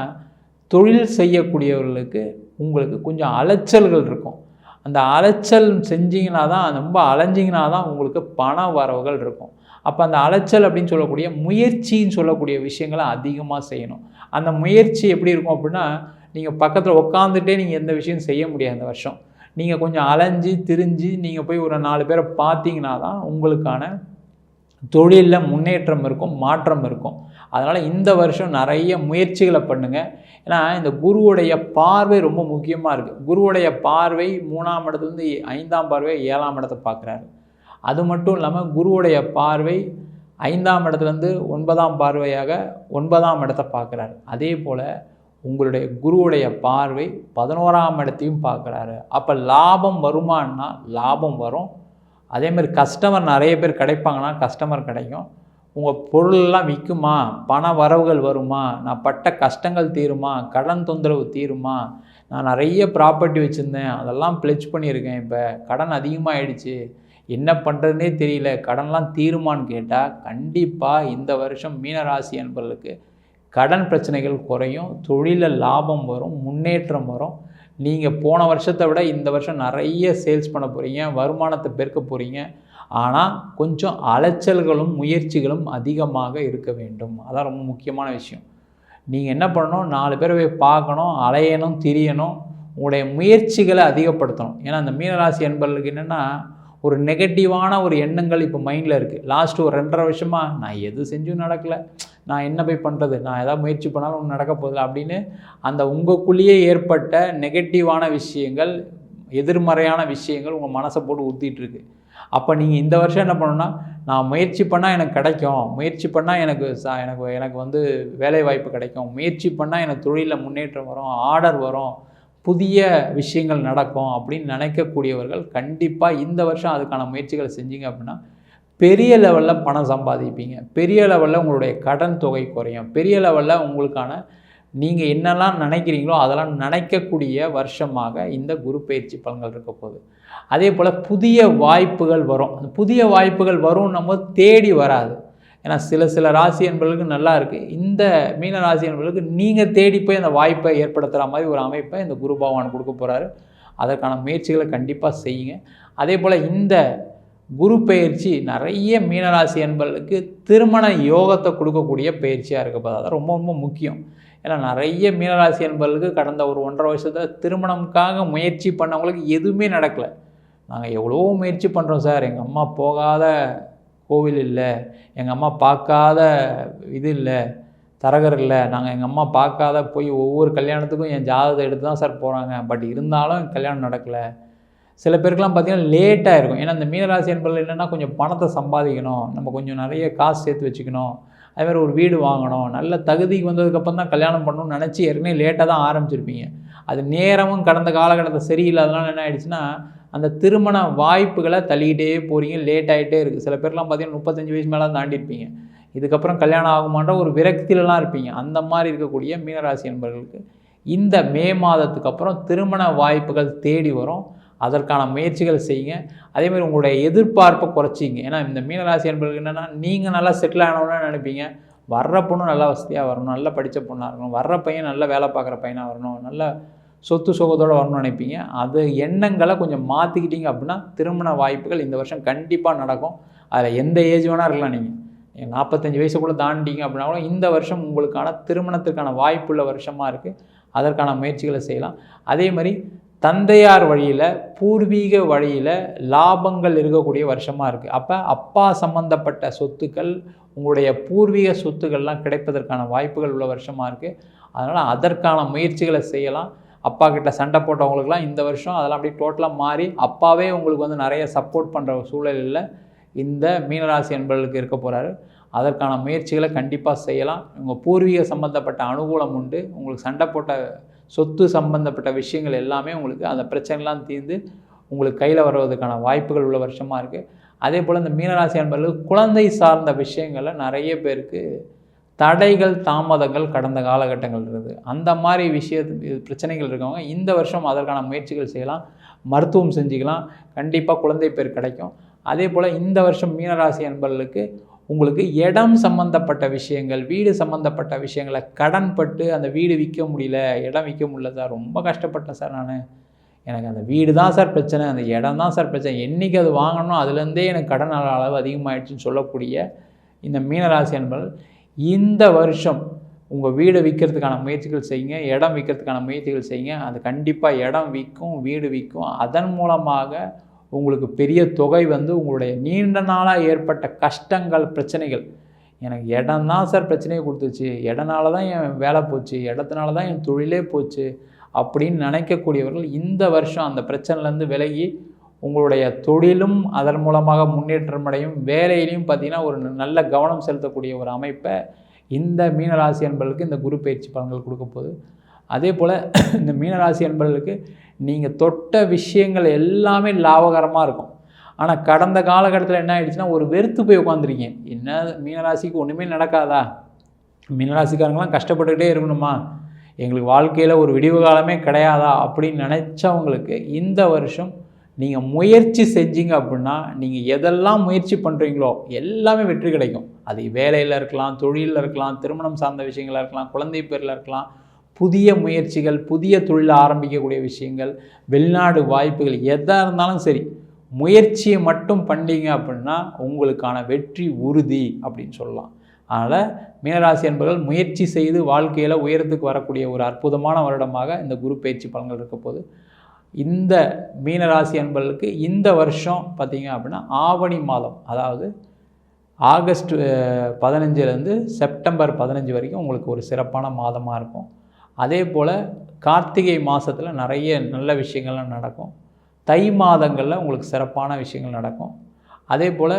தொழில் செய்யக்கூடியவர்களுக்கு உங்களுக்கு கொஞ்சம் அலைச்சல்கள் இருக்கும். அந்த அலைச்சல் செஞ்சிங்கன்னா தான், ரொம்ப அலைஞ்சிங்கன்னா தான் உங்களுக்கு பண வரவுகள் இருக்கும். அப்போ அந்த அலைச்சல் அப்படின்னு சொல்லக்கூடிய முயற்சின்னு சொல்லக்கூடிய விஷயங்களை அதிகமாக செய்யணும். அந்த முயற்சி எப்படி இருக்கும் அப்படின்னா, நீங்கள் பக்கத்தில் உட்காந்துட்டே நீங்கள் எந்த விஷயம் செய்ய முடியாது. அந்த வருஷம் நீங்கள் கொஞ்சம் அலைஞ்சி திரிஞ்சு நீங்கள் போய் ஒரு 4 பேரை பார்த்தீங்கன்னா தான் உங்களுக்கான தொழிலில் முன்னேற்றம் இருக்கும், மாற்றம் இருக்கும். அதனால் இந்த வருஷம் நிறைய முயற்சிகளை பண்ணுங்கள். ஏன்னா இந்த குருவுடைய பார்வை ரொம்ப முக்கியமாக இருக்குது. குருவுடைய பார்வை 3ஆம் இடத்துலேருந்து 5ஆம் பார்வை 7ஆம் இடத்தை பார்க்குறாரு. அது மட்டும் இல்லாமல் குருவுடைய பார்வை 5ஆம் இடத்துலேருந்து 9ஆம் பார்வையாக 9ஆம் இடத்தை பார்க்குறாரு. அதே போல் உங்களுடைய குருவுடைய பார்வை 11ஆம் இடத்தையும் பார்க்குறாரு. அப்போ லாபம் வருமானா லாபம் வரும். அதேமாதிரி கஸ்டமர் நிறைய பேர் கிடைப்பாங்கன்னா கஸ்டமர் கிடைக்கும். உங்கள் பொருளெல்லாம் விற்குமா, பண வரவுகள் வருமா, நான் பட்ட கஷ்டங்கள் தீருமா, கடன் தொந்தரவு தீருமா, நான் நிறைய ப்ராப்பர்ட்டி வச்சுருந்தேன் அதெல்லாம் பிளெட்ஜ் பண்ணியிருக்கேன், இப்போ கடன் அதிகமாகிடுச்சு, என்ன பண்ணுறதுனே தெரியல, கடன்லாம் தீருமான்னு கேட்டால் கண்டிப்பாக இந்த வருஷம் மீனராசி என்பவர்களுக்கு கடன் பிரச்சனைகள் குறையும், தொழிலில் லாபம் வரும், முன்னேற்றம் வரும். நீங்கள் போன வருஷத்தை விட இந்த வருஷம் நிறைய சேல்ஸ் பண்ண போகிறீங்க, வருமானத்தை பெருக்க போகிறீங்க. ஆனால் கொஞ்சம் அலைச்சல்களும் முயற்சிகளும் அதிகமாக இருக்க வேண்டும். அதான் ரொம்ப முக்கியமான விஷயம். நீங்கள் என்ன பண்ணணும், 4 பேரை போய் பார்க்கணும், அலையணும், திரியணும், உங்களுடைய முயற்சிகளை அதிகப்படுத்தணும். ஏன்னா அந்த மீனராசி என்பவர்களுக்கு என்னென்னா, ஒரு நெகட்டிவான ஒரு எண்ணங்கள் இப்போ மைண்டில் இருக்குது. லாஸ்ட்டு ஒரு 2.5 வருஷமாக நான் எது செஞ்சும் நடக்கலை, நான் என்ன போய் பண்ணுறது, நான் எதாவது முயற்சி பண்ணாலும் ஒன்றும் நடக்க போதில்லை அப்படின்னு அந்த உங்களுக்குள்ளேயே ஏற்பட்ட நெகட்டிவான விஷயங்கள், எதிர்மறையான விஷயங்கள் உங்கள் மனசை போட்டு ஊற்றிட்டுருக்கு. அப்போ நீங்கள் இந்த வருஷம் என்ன பண்ணணும்னா, நான் முயற்சி பண்ணால் எனக்கு கிடைக்கும், முயற்சி பண்ணால் எனக்கு வந்து வேலை வாய்ப்பு கிடைக்கும், முயற்சி பண்ணால் எனக்கு தொழிலில் முன்னேற்றம் வரும், ஆர்டர் வரும், புதிய விஷயங்கள் நடக்கும் அப்படின்னு நினைக்கக்கூடியவர்கள் கண்டிப்பாக இந்த வருஷம் அதுக்கான முயற்சிகளை செஞ்சீங்க அப்படின்னா பெரிய லெவலில் பணம் சம்பாதிப்பீங்க, பெரிய லெவலில் உங்களுடைய கடன் தொகை குறையும், பெரிய லெவலில் உங்களுக்கான நீங்கள் என்னெல்லாம் நினைக்கிறீங்களோ அதெல்லாம் நினைக்கக்கூடிய வருஷமாக இந்த குரு பயிற்சி பலன்கள் இருக்க போகுது. அதே போல் புதிய வாய்ப்புகள் வரும். அந்த புதிய வாய்ப்புகள் வரும் நம்ம தேடி வராது. ஏன்னா சில ராசி என்பவர்களுக்கு நல்லா இருக்குது. இந்த மீன ராசி என்பவர்களுக்கு நீங்கள் தேடி போய் அந்த வாய்ப்பை ஏற்படுத்துகிற மாதிரி ஒரு அமைப்பை இந்த குரு பகவான் கொடுக்க போகிறாரு. அதற்கான முயற்சிகளை கண்டிப்பாக செய்யுங்க. அதே போல் இந்த குரு பயிற்சி நிறைய மீனராசி என்பவர்களுக்கு திருமண யோகத்தை கொடுக்கக்கூடிய பயிற்சியாக இருக்க போது. அது ரொம்ப ரொம்ப முக்கியம். ஏன்னா நிறைய மீனராசி என்பவர்களுக்கு கடந்த ஒரு 1.5 வருஷத்தில் திருமணம்காக முயற்சி பண்ணவங்களுக்கு எதுவுமே நடக்கலை. நாங்கள் எவ்வளோ முயற்சி பண்ணுறோம் சார், எங்கள் அம்மா போகாத கோவில் இல்லை, எங்கள் அம்மா பார்க்காத இது இல்லை, தரகர் இல்லை, நாங்கள் எங்கள் அம்மா பார்க்காத போய் ஒவ்வொரு கல்யாணத்துக்கும் என் ஜாதகத்தை எடுத்து தான் சார் போகிறாங்க, பட் இருந்தாலும் கல்யாணம் நடக்கலை. சில பேருக்குலாம் பார்த்திங்கன்னா லேட்டாக இருக்கும். ஏன்னா இந்த மீனராசி என்பதில் என்னென்னா கொஞ்சம் பணத்தை சம்பாதிக்கணும், நம்ம கொஞ்சம் நிறைய காசு சேர்த்து வச்சுக்கணும், அதேமாதிரி ஒரு வீடு வாங்கணும், நல்ல தகுதிக்கு வந்ததுக்கப்புறம் தான் கல்யாணம் பண்ணணும்னு நினச்சி ஏற்கனவே லேட்டாக தான் ஆரம்பிச்சிருப்பீங்க. அது நேரமும் கடந்த காலகட்டத்தில் சரியில்லாதனால என்ன ஆகிடுச்சுன்னா அந்த திருமண வாய்ப்புகளை தள்ளிக்கிட்டே போகிறீங்க, லேட் ஆகிட்டே இருக்குது. சில பேர்லாம் பார்த்திங்கன்னா 35 வயசு மேலே தாண்டிருப்பீங்க. இதுக்கப்புறம் கல்யாணம் ஆகுமான்ற ஒரு விரக்தியிலலாம் இருப்பீங்க. அந்த மாதிரி இருக்கக்கூடிய மீனராசி என்பவர்களுக்கு இந்த மே மாதத்துக்கு அப்புறம் திருமண வாய்ப்புகள் தேடி வரும். அதற்கான முயற்சிகள் செய்யுங்க. அதேமாதிரி உங்களுடைய எதிர்பார்ப்பை குறைச்சிங்க. ஏன்னா இந்த மீனராசி என்பவர்களுக்கு என்னென்னா நீங்கள் நல்லா செட்டில் ஆகணும்னு நினைப்பீங்க. வர்ற பொண்ணு நல்லா வசதியாக வரணும், நல்லா படித்த பொண்ணாக இருக்கணும், வர்ற பையன் நல்லா வேலை பார்க்குற பையனாக வரணும், நல்ல சொத்து சுகத்தோடு வரணும்னு நினைப்பீங்க. அது எண்ணங்களை கொஞ்சம் மாற்றிக்கிட்டீங்க அப்படின்னா திருமண வாய்ப்புகள் இந்த வருஷம் கண்டிப்பாக நடக்கும். அதில் எந்த ஏஜ் வேணால் இருக்கலாம். நீங்கள் 45 வயசுக்குள்ளே தாண்டிங்க அப்படின்னா கூட இந்த வருஷம் உங்களுக்கான திருமணத்திற்கான வாய்ப்புள்ள வருஷமாக இருக்குது. அதற்கான முயற்சிகளை செய்யலாம். அதே மாதிரி தந்தையார் வழியில் பூர்வீக வழியில் லாபங்கள் இருக்கக்கூடிய வருஷமாக இருக்குது. அப்போ அப்பா சம்பந்தப்பட்ட சொத்துக்கள், உங்களுடைய பூர்வீக சொத்துக்கள்லாம் கிடைப்பதற்கான வாய்ப்புகள் உள்ள வருஷமாக இருக்குது. அதனால் அதற்கான முயற்சிகளை செய்யலாம். அப்பா கிட்ட சண்டை போட்டவங்களுக்குலாம் இந்த வருஷம் அதெல்லாம் அப்படியே டோட்டலாக மாறி அப்பாவே உங்களுக்கு வந்து நிறைய சப்போர்ட் பண்ணுற சூழலில் இந்த மீனராசி என்பவர்களுக்கு இருக்க போகிறாரு. அதற்கான முயற்சிகளை கண்டிப்பாக செய்யலாம். உங்கள் பூர்வீக சம்பந்தப்பட்ட அனுகூலம் உண்டு. உங்களுக்கு சண்டை போட்ட சொத்து சம்பந்தப்பட்ட விஷயங்கள் எல்லாமே உங்களுக்கு அந்த பிரச்சனைலாம் தீர்ந்து உங்களுக்கு கையில் வருவதற்கான வாய்ப்புகள் உள்ள வருஷமாக இருக்குது. அதே போல் இந்த மீனராசி என்பவர்களுக்கு குழந்தை சார்ந்த விஷயங்களில் நிறைய பேருக்கு தடைகள் தாமதங்கள் கடந்த காலகட்டங்கள் இருக்குது. அந்த மாதிரி பிரச்சனைகள் இருக்கவங்க இந்த வருஷம் அதற்கான முயற்சிகள் செய்யலாம். மருத்துவம் செஞ்சுக்கலாம். கண்டிப்பாக குழந்தை பேர் கிடைக்கும். அதே போல் இந்த வருஷம் மீனராசி என்பவர்களுக்கு உங்களுக்கு இடம் சம்மந்தப்பட்ட விஷயங்கள், வீடு சம்மந்தப்பட்ட விஷயங்களை கடன் பட்டு அந்த வீடு விற்க முடியல, இடம் விற்க முடியல சார், ரொம்ப கஷ்டப்பட்டேன் சார், எனக்கு அந்த வீடு தான் சார் பிரச்சனை, அந்த இடம் தான் சார் பிரச்சனை, என்றைக்கு அது வாங்கணும் அதுலேருந்தே எனக்கு கடன் அளவு அதிகமாகிடுச்சின்னு சொல்லக்கூடிய இந்த மீனராசி என்பவர்கள் இந்த வருஷம் உங்கள் வீடை விற்கிறதுக்கான முயற்சிகள் செய்யுங்க, இடம் விற்கிறதுக்கான முயற்சிகள் செய்யுங்க. அது கண்டிப்பாக இடம் விற்கும், வீடு விற்கும். அதன் மூலமாக உங்களுக்கு பெரிய தொகை வந்து உங்களுடைய நீண்ட நாளாக ஏற்பட்ட கஷ்டங்கள், பிரச்சனைகள், எனக்கு இடம் தான் சார் பிரச்சனையை கொடுத்துச்சு, இடனால தான் என் வேலை போச்சு, இடத்தினால தான் என் தொழிலே போச்சு அப்படின்னு நினைக்கக்கூடியவர்கள் இந்த வருஷம் அந்த பிரச்சனைலேருந்து விலகி உங்களுடைய தொழிலும் அதன் மூலமாக முன்னேற்றம் அடையும். வேலையிலையும் பார்த்திங்கன்னா ஒரு நல்ல கவனம் செலுத்தக்கூடிய ஒரு அமைப்பை இந்த மீனராசி என்பவர்களுக்கு இந்த குரு பயிற்சி பலன்கள் கொடுக்க போகுது. அதே போல் இந்த மீனராசி என்பவர்களுக்கு நீங்கள் தொட்ட விஷயங்கள் எல்லாமே லாபகரமாக இருக்கும். ஆனால் கடந்த காலகட்டத்தில் என்ன ஆகிடுச்சுன்னா ஒரு வெறுத்து போய் உட்காந்துருக்கீங்க. என்ன மீனராசிக்கு ஒன்றுமே நடக்காதா, மீனராசிக்காரங்களாம் கஷ்டப்பட்டுக்கிட்டே இருக்கணுமா, எங்களுக்கு வாழ்க்கையில் ஒரு விடிவு காலமே கிடையாதா அப்படின்னு நினச்சவங்களுக்கு இந்த வருஷம் நீங்கள் முயற்சி செஞ்சீங்க அப்படின்னா நீங்கள் எதெல்லாம் முயற்சி பண்ணுறீங்களோ எல்லாமே வெற்றி கிடைக்கும். அது வேலையில் இருக்கலாம், தொழிலில் இருக்கலாம், திருமணம் சார்ந்த விஷயங்களாக இருக்கலாம், குழந்தை பேரில் இருக்கலாம், புதிய முயற்சிகள், புதிய தொழில் ஆரம்பிக்கக்கூடிய விஷயங்கள், வெளிநாடு வாய்ப்புகள், எதாக இருந்தாலும் சரி முயற்சியை மட்டும் பண்ணீங்க அப்படின்னா உங்களுக்கான வெற்றி உறுதி அப்படின்னு சொல்லலாம். அதனால் மீனராசி என்பவர்கள் முயற்சி செய்து வாழ்க்கையில் உயரத்துக்கு வரக்கூடிய ஒரு அற்புதமான வருடமாக இந்த குரு பயிற்சி பலன்கள் இருக்க போது. இந்த மீனராசி என்பவர்களுக்கு இந்த வருஷம் பார்த்திங்க அப்படின்னா ஆவணி மாதம், அதாவது ஆகஸ்ட் 15 செப்டம்பர் 15 வரைக்கும் உங்களுக்கு ஒரு சிறப்பான மாதமாக இருக்கும். அதே போல் கார்த்திகை மாதத்தில் நிறைய நல்ல விஷயங்கள்லாம் நடக்கும். தை மாதங்களில் உங்களுக்கு சிறப்பான விஷயங்கள் நடக்கும். அதே போல்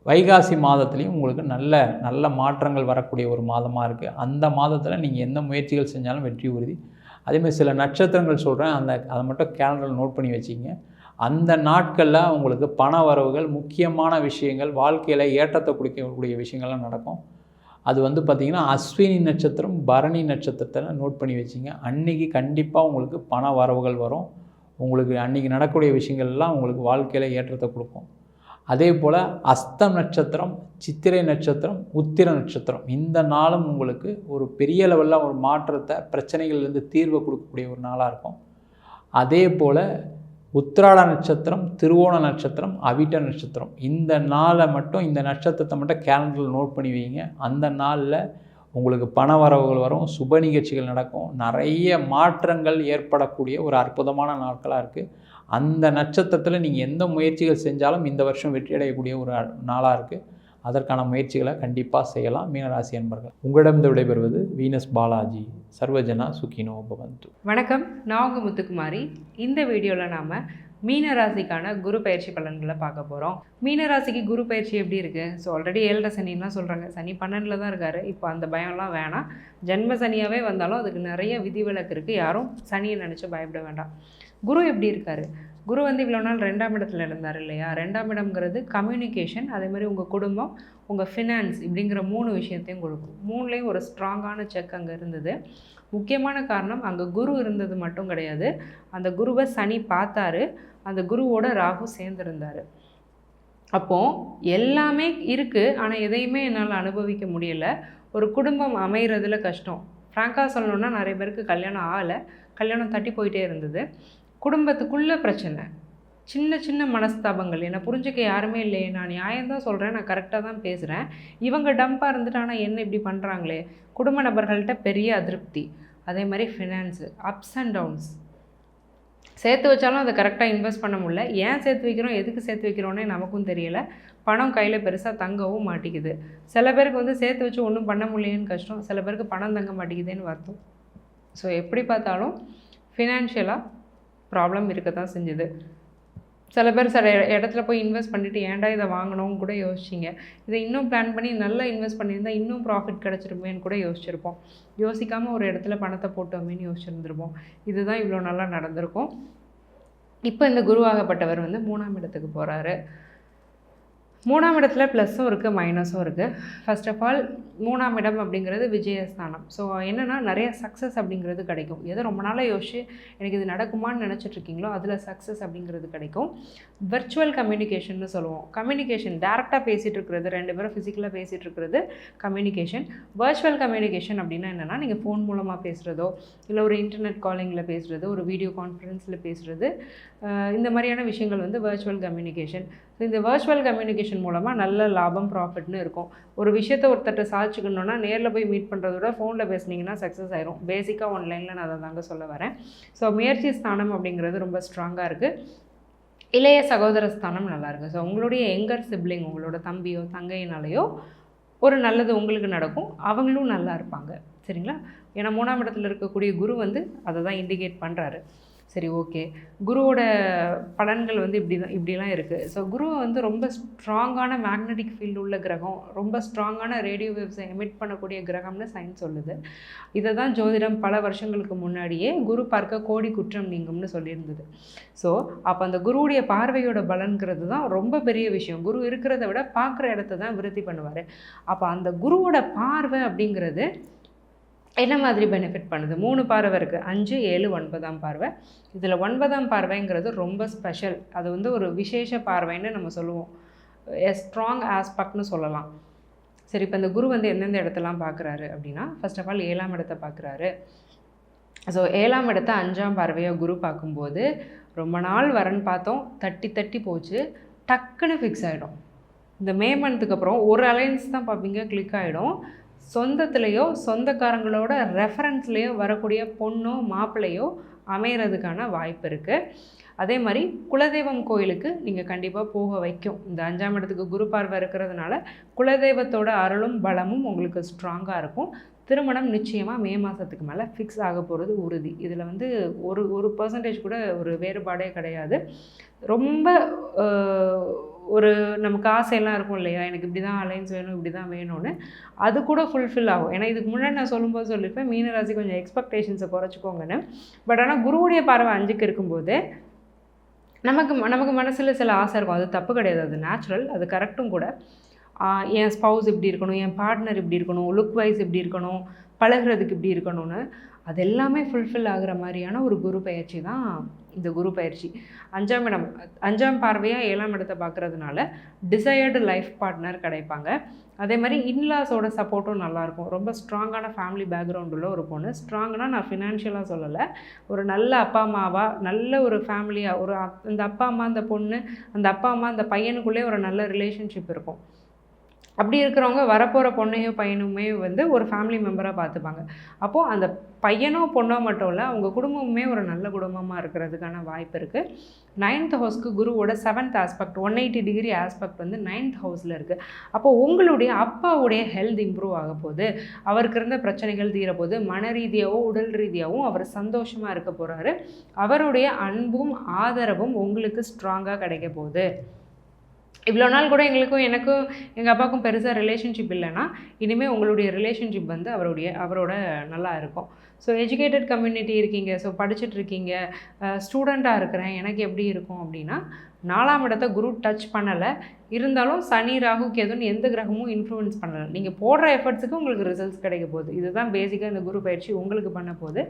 வைகாசி மாதத்துலேயும் உங்களுக்கு நல்ல மாற்றங்கள் வரக்கூடிய ஒரு மாதமாக இருக்குது. அந்த மாதத்தில் நீங்கள் எந்த முயற்சிகள் செஞ்சாலும் வெற்றி உறுதி. அதேமாதிரி சில நட்சத்திரங்கள் சொல்கிறேன், அதை மட்டும் கேலண்டரில் நோட் பண்ணி வச்சிங்க. அந்த நாட்களில் உங்களுக்கு பண வரவுகள், முக்கியமான விஷயங்கள், வாழ்க்கையில் ஏற்றத்தை கொடுக்கக்கூடிய விஷயங்கள்லாம் நடக்கும். அது வந்து பார்த்திங்கன்னா அஸ்வினி நட்சத்திரம், பரணி நட்சத்திரத்தை நோட் பண்ணி வச்சிங்க. அன்றைக்கி கண்டிப்பாக உங்களுக்கு பண வரவுகள் வரும். உங்களுக்கு அன்றைக்கி நடக்கக்கூடிய விஷயங்கள்லாம் உங்களுக்கு வாழ்க்கையில் ஏற்றத்தை கொடுக்கும். அதே போல் அஸ்தம் நட்சத்திரம், சித்திரை நட்சத்திரம், உத்திர நட்சத்திரம் இந்த நாளும் உங்களுக்கு ஒரு பெரிய லெவலில் ஒரு மாற்றத்தை, பிரச்சனைகள்லேருந்து தீர்வை கொடுக்கக்கூடிய ஒரு நாளாக இருக்கும். அதே போல் உத்திராட நட்சத்திரம், திருவோண நட்சத்திரம், அவிட்ட நட்சத்திரம் இந்த நாளை மட்டும், இந்த நட்சத்திரத்தை மட்டும் கேலண்டரில் நோட் பண்ணி வைங்க. அந்த நாளில் உங்களுக்கு பண வரவுகள் வரும், சுப நிகழ்ச்சிகள் நடக்கும், நிறைய மாற்றங்கள் ஏற்படக்கூடிய ஒரு அற்புதமான நாட்களாக இருக்குது. அந்த நட்சத்திரத்தில் நீங்கள் எந்த முயற்சிகள் செஞ்சாலும் இந்த வருஷம் வெற்றி அடையக்கூடிய ஒரு நாளாக இருக்குது. அதற்கான முயற்சிகளை கண்டிப்பாக செய்யலாம் மீனராசி அன்பர்கள். உங்களிடம் விடைபெறுவது வீனஸ் பாலாஜி. சர்வஜனா சுகினோ பவந்து. வணக்கம், நான் உங்கள் முத்துக்குமாரி. இந்த வீடியோவில் நாம் மீனராசிக்கான குரு பயிற்சி பலன்களை பார்க்க போகிறோம். மீனராசிக்கு குரு பயிற்சி எப்படி இருக்குது? ஸோ ஆல்ரெடி 7 சனின்லாம் சொல்கிறாங்க. சனி 12 தான் இருக்கார். இப்போ அந்த பயம்லாம் வேணாம். ஜென்ம சனியாகவே வந்தாலும் அதுக்கு நிறைய விதிவிலக்கு இருக்குது. யாரும் சனியை நினச்சி பயப்பட வேண்டாம். குரு எப்படி இருக்கார்? குரு வந்து இவ்வளோ நாள் 2ஆம் இடத்துல இருந்தார் இல்லையா? 2ஆம் இடம்ங்கிறது கம்யூனிகேஷன், அதே மாதிரி உங்கள் குடும்பம், உங்கள் ஃபினான்ஸ் இப்படிங்கிற 3 விஷயத்தையும் கொடுக்கும். 3லேயும் ஒரு ஸ்ட்ராங்கான செக் அங்கே இருந்தது. முக்கியமான காரணம் அங்கே குரு இருந்தது மட்டும் கிடையாது, அந்த குருவை சனி பார்த்தாரு, அந்த குருவோட ராகு சேர்ந்துருந்தார். அப்போது எல்லாமே இருக்குது, ஆனால் எதையுமே என்னால் அனுபவிக்க முடியலை. ஒரு குடும்பம் அமைகிறதுல கஷ்டம். ஃப்ராங்காக சொல்லணுன்னா நிறைய பேருக்கு கல்யாணம் ஆகலை, கல்யாணம் தட்டி போயிட்டே இருந்தது. குடும்பத்துக்குள்ளே பிரச்சனை, சின்ன சின்ன மனஸ்தாபங்கள், என்னை புரிஞ்சுக்க யாருமே இல்லையே, நான் நியாயம்தான் சொல்கிறேன், நான் கரெக்டாக தான் பேசுகிறேன், இவங்க டம்பாக இருந்துட்டு ஆனால் என்ன இப்படி பண்ணுறாங்களே, குடும்ப நபர்கள்ட்ட பெரிய அதிருப்தி. அதே மாதிரி ஃபினான்ஸு அப்ஸ் அண்ட் டவுன்ஸ். சேர்த்து வச்சாலும் அதை கரெக்டாக இன்வெஸ்ட் பண்ண முடியல. ஏன் சேர்த்து வைக்கிறோம், எதுக்கு சேர்த்து வைக்கிறோன்னே நமக்கும் தெரியலை. பணம் கையில் பெருசாக தங்கவும் மாட்டேங்குது. சில பேருக்கு வந்து சேர்த்து வச்சு ஒன்றும் பண்ண முடியலன்னு கஷ்டம், சில பேருக்கு பணம் தங்க மாட்டேங்குதுன்னு வருத்தம். ஸோ எப்படி பார்த்தாலும் ஃபினான்ஷியலாக ப்ராப்ளம் இருக்க தான் செஞ்சுது. சில பேர் சில இடத்துல போய் இன்வெஸ்ட் பண்ணிவிட்டு ஏன்டா இதை வாங்கணும்னு கூட யோசிச்சிங்க. இதை இன்னும் பிளான் பண்ணி நல்லா இன்வெஸ்ட் பண்ணியிருந்தால் இன்னும் ப்ராஃபிட் கிடச்சிருமேன்னு கூட யோசிச்சிருப்போம். யோசிக்காமல் ஒரு இடத்துல பணத்தை போட்டோமேன்னு யோசிச்சிருந்துருப்போம். இதுதான் இவ்வளோ நல்லா நடந்திருக்கும். இப்போ இந்த குருவாகப்பட்டவர் வந்து 3ஆம் இடத்துக்கு போகிறாரு. 3ஆம் இடத்துல ப்ளஸ்ஸும் இருக்குது, மைனஸும் இருக்குது. ஃபர்ஸ்ட் ஆஃப் ஆல் 3ஆம் இடம் அப்படிங்கிறது விஜயஸ்தானம். ஸோ என்னென்னா நிறைய சக்ஸஸ் அப்படிங்கிறது கிடைக்கும். எதை ரொம்ப நாளாக யோசிச்சு எனக்கு இது நடக்குமான்னு நினச்சிட்ருக்கீங்களோ அதில் சக்ஸஸ் அப்படிங்கிறது கிடைக்கும். வெர்ச்சுவல் கம்யூனிகேஷன்னு சொல்லுவோம். கம்யூனிகேஷன் டேரெக்டாக பேசிகிட்டு இருக்கிறது, 2 பேரும் ஃபிசிக்கலாக பேசிகிட்டு இருக்கிறது கம்யூனிகேஷன். வர்ச்சுவல் கம்யூனிகேஷன் அப்படின்னா என்னென்னா நீங்கள் ஃபோன் மூலமாக பேசுகிறதோ, இல்லை ஒரு இன்டர்நெட் காலிங்கில் பேசுகிறது, ஒரு வீடியோ கான்ஃபரன்ஸில் பேசுகிறது, இந்த மாதிரியான விஷயங்கள் வந்து வர்ச்சுவல் கம்யூனிகேஷன். ஸோ இந்த வர்ச்சுவல் கம்யூனிகேஷன் மூலமாக நல்ல லாபம், ப்ராஃபிட்னு இருக்கும். ஒரு விஷயத்தை ஒருத்தட்ட சாதிச்சுக்கணுன்னா நேரில் போய் மீட் பண்ணுறத விட ஃபோனில் பேசுனீங்கன்னா சக்ஸஸ் ஆயிரும். பேசிக்காக ஆன்லைனில் நான் அதை தாங்க சொல்ல வரேன். ஸோ முயற்சி ஸ்தானம் அப்படிங்கிறது ரொம்ப ஸ்ட்ராங்காக இருக்குது. இளைய சகோதர ஸ்தானம் நல்லாயிருக்கு. ஸோ உங்களுடைய எங்கர் சிப்ளிங், உங்களோட தம்பியோ தங்கையினாலேயோ ஒரு நல்லது உங்களுக்கு நடக்கும், அவங்களும் நல்லா இருப்பாங்க. சரிங்களா? ஏன்னா 3ஆம் இடத்துல இருக்கக்கூடிய குரு வந்து அதை தான் இண்டிகேட் பண்ணுறாரு. சரி, ஓகே. குருவோட பலன்கள் வந்து இப்படிலாம் இருக்குது. ஸோ குரு வந்து ரொம்ப ஸ்ட்ராங்கான மேக்னெட்டிக் ஃபீல்டு உள்ள கிரகம், ரொம்ப ஸ்ட்ராங்கான ரேடியோ வேவ்ஸை எமிட் பண்ணக்கூடிய கிரகம்னு சயின்ஸ் சொல்லுது. இதை தான் ஜோதிடம் பல வருஷங்களுக்கு முன்னாடியே குரு பார்க்க கோடி குற்றம் நீங்கும்னு சொல்லியிருந்தது. ஸோ அப்போ அந்த குருவுடைய பார்வையோட பலன்கிறது தான் ரொம்ப பெரிய விஷயம். குரு இருக்கிறத விட பார்க்குற இடத்த தான் விருத்தி பண்ணுவார். அப்போ அந்த குருவோட பார்வை அப்படிங்கிறது என்ன மாதிரி பெனிஃபிட் பண்ணுது? 3 பார்வை இருக்குது, 5, 7, 9ஆம் பார்வை. இதில் 9ஆம் பார்வைங்கிறது ரொம்ப ஸ்பெஷல். அது வந்து ஒரு விசேஷ பார்வைன்னு நம்ம சொல்லுவோம். ஸ்ட்ராங் ஆஸ்பெக்ட்னு சொல்லலாம். சரி, இப்போ இந்த குரு வந்து எந்தெந்த இடத்தெல்லாம் பார்க்குறாரு அப்படின்னா, ஃபர்ஸ்ட் ஆஃப் ஆல் 7ஆம் இடத்தை பார்க்குறாரு. ஸோ 7ஆம் இடத்தை 5ஆம் பார்வையாக குரு பார்க்கும்போது ரொம்ப நாள் வரன்னு பார்த்தோம், தட்டி போச்சு, டக்குன்னு ஃபிக்ஸ் ஆகிடும். இந்த மே மந்த்துக்கு அப்புறம் ஒரு அலையன்ஸ் தான் பார்ப்பீங்க, கிளிக் ஆகிடும். சொந்தத்துலேயோ சொந்தக்காரங்களோட ரெஃபரன்ஸ்லேயோ வரக்கூடிய பொண்ணோ மாப்பிள்ளையோ அமைகிறதுக்கான வாய்ப்பு இருக்குது. அதே மாதிரி குலதெய்வம் கோயிலுக்கு நீங்கள் கண்டிப்பாக போக வைக்கும். இந்த 5ஆம் இடத்துக்கு குரு பார்வை இருக்கிறதுனால குலதெய்வத்தோட அருளும் பலமும் உங்களுக்கு ஸ்ட்ராங்காக இருக்கும். திருமணம் நிச்சயமாக மே மாதத்துக்கு மேலே ஃபிக்ஸ் ஆக போகிறது உறுதி. இதில் வந்து ஒரு பர்சன்டேஜ் கூட ஒரு வேறுபாடே கிடையாது. ரொம்ப ஒரு நமக்கு ஆசையெல்லாம் இருக்கும் இல்லையா, எனக்கு இப்படி தான் அலைன்ஸ் வேணும், இப்படி தான் வேணும்னு, அது கூட ஃபுல்ஃபில் ஆகும். ஏன்னா இதுக்கு முன்னாடி நான் சொல்லும்போது சொல்லியிருப்பேன், மீனராசி கொஞ்சம் எக்ஸ்பெக்டேஷன்ஸை குறைச்சிக்கோங்கன்னு. பட் ஆனால் குருவுடைய பார்வை 5க்கு இருக்கும்போது நமக்கு மனசில் சில ஆசை இருக்கும். அது தப்பு கிடையாது, அது நேச்சுரல், அது கரெக்டும் கூட. என் ஸ்பௌஸ் இப்படி இருக்கணும், என் பார்ட்னர் இப்படி இருக்கணும், லுக் வைஸ் இப்படி இருக்கணும், பழகுறதுக்கு இப்படி இருக்கணும்னு அது எல்லாமே ஃபுல்ஃபில் ஆகிற மாதிரியான ஒரு குரு பயிற்சி தான் இந்த குரு பயிற்சி. 5ஆம் இடம், 5ஆம் பார்வையாக 7ஆம் இடத்தை பார்க்குறதுனால டிசையர்டு லைஃப் பார்ட்னர் கிடைப்பாங்க. அதே மாதிரி இன்லாஸோட சப்போர்ட்டும் நல்லாயிருக்கும். ரொம்ப ஸ்ட்ராங்கான ஃபேமிலி பேக்ரவுண்ட் உள்ள ஒரு பொண்ணு. ஸ்ட்ராங்னா நான் ஃபினான்ஷியலாக சொல்லலை, ஒரு நல்ல அப்பா அம்மாவாக, நல்ல ஒரு ஃபேமிலியாக, ஒரு அந்த அப்பா அம்மா அந்த பொண்ணு, அந்த அப்பா அம்மா அந்த பையனுக்குள்ளே ஒரு நல்ல ரிலேஷன்ஷிப் இருக்கும். அப்படி இருக்கிறவங்க வரப்போகிற பொண்ணையும் பையனுமே வந்து ஒரு ஃபேமிலி மெம்பராக பார்த்துப்பாங்க. அப்போது அந்த பையனோ பொண்ணோ மட்டும் இல்லை, அவங்க குடும்பமுமே ஒரு நல்ல குடும்பமாக இருக்கிறதுக்கான வாய்ப்பு இருக்குது. 9th ஹவுஸ்க்கு குருவோட 7th ஆஸ்பெக்ட், 180 டிகிரி ஆஸ்பெக்ட் வந்து 9th ஹவுஸில் இருக்குது. அப்போது உங்களுடைய அப்பாவுடைய ஹெல்த் இம்ப்ரூவ் ஆக போகுது, அவருக்கு இருந்த பிரச்சனைகள் தீர போகுது, மன ரீதியாகவும் உடல் ரீதியாகவும் அவர் சந்தோஷமாக இருக்க போகிறாரு. அவருடைய அன்பும் ஆதரவும் உங்களுக்கு ஸ்ட்ராங்காக கிடைக்க போகுது. இவ்வளோ நாள் கூட எனக்கும் எங்கள் அப்பாவுக்கும் பெருசாக ரிலேஷன்ஷிப் இல்லைன்னா, இனிமேல் உங்களுடைய ரிலேஷன்ஷிப் வந்து அவரோட நல்லா இருக்கும். ஸோ எஜுகேட்டட் கம்யூனிட்டி இருக்கீங்க, ஸோ படிச்சுட்ருக்கீங்க, ஸ்டூடெண்ட்டாக இருக்கிறேன், எனக்கு எப்படி இருக்கும் அப்படின்னா, 4ஆம் இடத்தை குரு டச் பண்ணலை, இருந்தாலும் சனி ராகு கேதுன்னு எந்த கிரகமும் இன்ஃப்ளூயன்ஸ் பண்ணலை. நீங்கள் போடுற எஃபர்ட்ஸுக்கு உங்களுக்கு ரிசல்ட்ஸ் கிடைக்க போகுது. இதுதான் பேசிக்காக இந்த குரு பயிற்சி உங்களுக்கு பண்ண போகுது.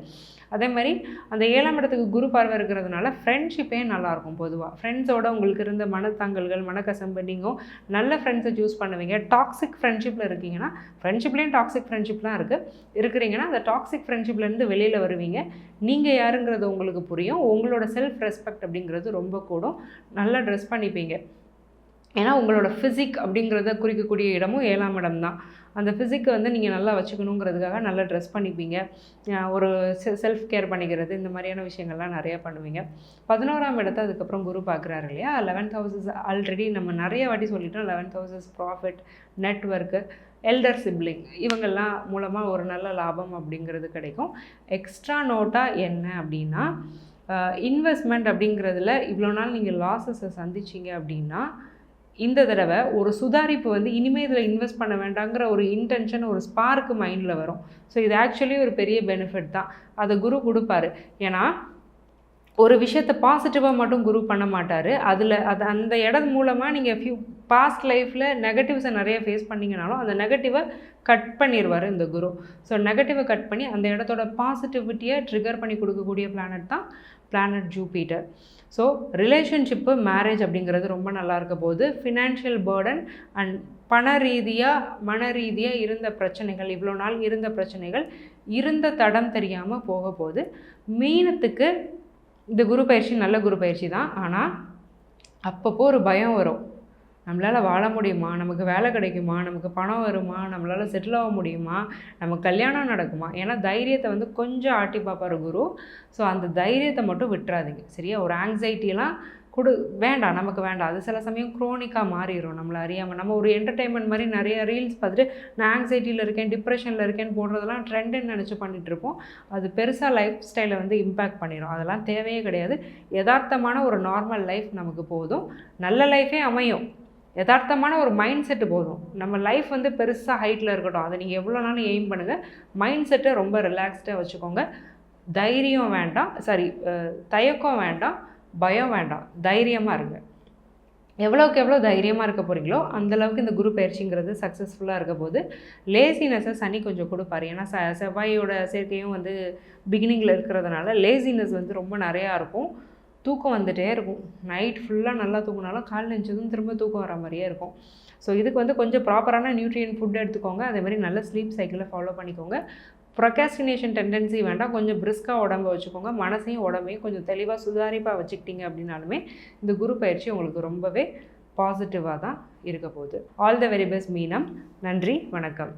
அதே மாதிரி அந்த 7ஆம் இடத்துக்கு குரு பார்வை இருக்கிறதுனால ஃப்ரெண்ட்ஷிப்பே நல்லாயிருக்கும். பொதுவாக ஃப்ரெண்ட்ஸோட உங்களுக்கு இருந்த மனத்தாங்கல்கள், மனக்கசம்பு, நீங்கள் நல்ல ஃப்ரெண்ட்ஸை சூஸ் பண்ணுவீங்க. டாக்ஸிக் ஃப்ரெண்ட்ஷிப்பில் இருக்கீங்கன்னா, ஃப்ரெண்ட்ஷிப்லேயும் டாக்ஸிக் ஃப்ரெண்ட்ஷிப்லாம் இருக்கிறீங்கன்னா அந்த டாக்ஸிக் ஃப்ரெண்ட்ஷிப்லேருந்து வெளியில் வருவீங்க. நீங்கள் யாருங்கிறது உங்களுக்கு புரியும். உங்களோட செல்ஃப் ரெஸ்பெக்ட் அப்படிங்கிறது ரொம்ப கூடும். நல்லா ட்ரெஸ் பண்ணிப்பீங்க. ஏன்னா உங்களோட ஃபிசிக் அப்படிங்கிறத குறிக்கக்கூடிய இடமும் 7ஆம் இடம் தான். அந்த ஃபிசிக்கை வந்து நீங்கள் நல்லா வச்சுக்கணுங்கிறதுக்காக நல்லா ட்ரெஸ் பண்ணிப்பீங்க. ஒரு செல்ஃப் கேர் பண்ணிக்கிறது, இந்த மாதிரியான விஷயங்கள்லாம் நிறையா பண்ணுவீங்க. 11ஆம் இடத்தை அதுக்கப்புறம் குரு பார்க்குறாரு இல்லையா. 11th ஹவுஸஸ் ஆல்ரெடி நம்ம நிறைய வாட்டி சொல்லிட்டோம். 11th houses profit, network, elder sibling, இவங்கெல்லாம் மூலமாக ஒரு நல்ல லாபம் அப்படிங்கிறது கிடைக்கும். எக்ஸ்ட்ரா நோட்டாக என்ன அப்படின்னா, இன்வெஸ்ட்மெண்ட் அப்படிங்கிறதுல இவ்வளோ நாள் நீங்கள் லாஸஸை சந்திச்சிங்க அப்படின்னா, இந்த தடவை ஒரு சுதாரிப்பு வந்து இனிமேல் இதில் இன்வெஸ்ட் பண்ண வேண்டாங்கிற ஒரு இன்டென்ஷன், ஒரு ஸ்பார்க்கு மைண்டில் வரும். ஸோ இது ஆக்சுவலி ஒரு பெரிய பெனிஃபிட் தான். அதை குரு கொடுப்பாரு. ஏன்னா ஒரு விஷயத்தை பாசிட்டிவாக மட்டும் குரு பண்ண மாட்டார். அந்த இடம் மூலமாக நீங்கள் பாஸ்ட் லைஃப்பில் நெகட்டிவ்ஸை நிறைய ஃபேஸ் பண்ணிங்கனாலும் அந்த நெகட்டிவை கட் பண்ணிடுவார் இந்த குரு. ஸோ நெகட்டிவை கட் பண்ணி அந்த இடத்தோட பாசிட்டிவிட்டியை ட்ரிகர் பண்ணி கொடுக்கக்கூடிய பிளானட் தான் planet Jupiter. So relationship, marriage அப்படிங்கிறது ரொம்ப நல்லா இருக்க போகுது. ஃபினான்ஷியல் பேர்டன் அண்ட் பண ரீதியாக, மன ரீதியாக இருந்த பிரச்சனைகள், இவ்வளோ நாள் இருந்த பிரச்சனைகள், இருந்த தடம் தெரியாமல் போக போகுது. மீனத்துக்கு இந்த குரு பயிற்சி நல்ல குரு பயிற்சி தான். ஆனால் அப்பப்போ ஒரு பயம் வரும். நம்மளால் வாழ முடியுமா, நமக்கு வேலை கிடைக்குமா, நமக்கு பணம் வருமா, நம்மளால் செட்டில் ஆக முடியுமா, நமக்கு கல்யாணம் நடக்குமா. ஏன்னா தைரியத்தை வந்து கொஞ்சம் ஆட்டி பார்ப்பார் குரு. ஸோ அந்த தைரியத்தை மட்டும் விட்டுறாதீங்க, சரியா. ஒரு ஆங்ஸைட்டிலாம் வேண்டாம், நமக்கு வேண்டாம். அது சில சமயம் குரோனிக்காக மாறிடும் நம்மளை அறியாமல். நம்ம ஒரு என்டர்டெயின்மெண்ட் மாதிரி நிறைய ரீல்ஸ் பார்த்துட்டு நான் ஆங்ஸைட்டியில் இருக்கேன், டிப்ரெஷனில் இருக்கேன்னு போடுறதெல்லாம் ட்ரெண்டுன்னு நினச்சி பண்ணிகிட்ருப்போம். அது பெருசாக லைஃப் ஸ்டைலை வந்து இம்பேக்ட் பண்ணிடும். அதெல்லாம் தேவையே கிடையாது. யதார்த்தமான ஒரு நார்மல் லைஃப் நமக்கு போதும். நல்ல லைஃபே அமையும். யதார்த்தமான ஒரு மைண்ட் செட்டு போதும். நம்ம லைஃப் வந்து பெருசாக ஹைட்டில் இருக்கட்டும், அதை நீங்கள் எவ்வளோ நாளும் எய்ம் பண்ணுங்கள். மைண்ட் செட்டை ரொம்ப ரிலாக்ஸ்டாக வச்சுக்கோங்க. தைரியம் வேண்டாம், தயக்கம் வேண்டாம், பயம் வேண்டாம், தைரியமாக இருங்க. எவ்வளோக்கு எவ்வளோ தைரியமாக இருக்க போகிறீங்களோ அந்தளவுக்கு இந்த குரு பயிற்சிங்கிறது சக்ஸஸ்ஃபுல்லாக இருக்க போது. லேசினஸை சனி கொஞ்சம் கொடுப்பார். ஏன்னா செவ்வாயோட சேர்க்கையும் வந்து பிகினிங்கில் இருக்கிறதுனால லேசினஸ் வந்து ரொம்ப நிறையா இருக்கும். தூக்கம் வந்துகிட்டே இருக்கும். நைட் ஃபுல்லாக நல்லா தூங்கினாலும் காலையில் எழுந்ததும் திரும்ப தூக்கம் வர மாதிரியே இருக்கும். ஸோ இதுக்கு வந்து கொஞ்சம் ப்ராப்பரான நியூட்ரியன் ஃபுட் எடுத்துக்கோங்க. அதேமாதிரி நல்ல ஸ்லீப் சைக்கிளை ஃபாலோ பண்ணிக்கோங்க. ப்ரொகாஸ்டினேஷன் டெண்டன்சி வேண்டாம். கொஞ்சம் பிரிஸ்காக உடம்பை வச்சுக்கோங்க. மனசையும் உடம்பையும் கொஞ்சம் தெளிவாக சுதாரிப்பாக வச்சுக்கிட்டீங்க அப்படின்னாலுமே இந்த குரு பயிற்சி உங்களுக்கு ரொம்பவே பாசிட்டிவாக தான் இருக்க போகுது. ஆல் த வெரி பெஸ்ட் மீனம். நன்றி, வணக்கம்.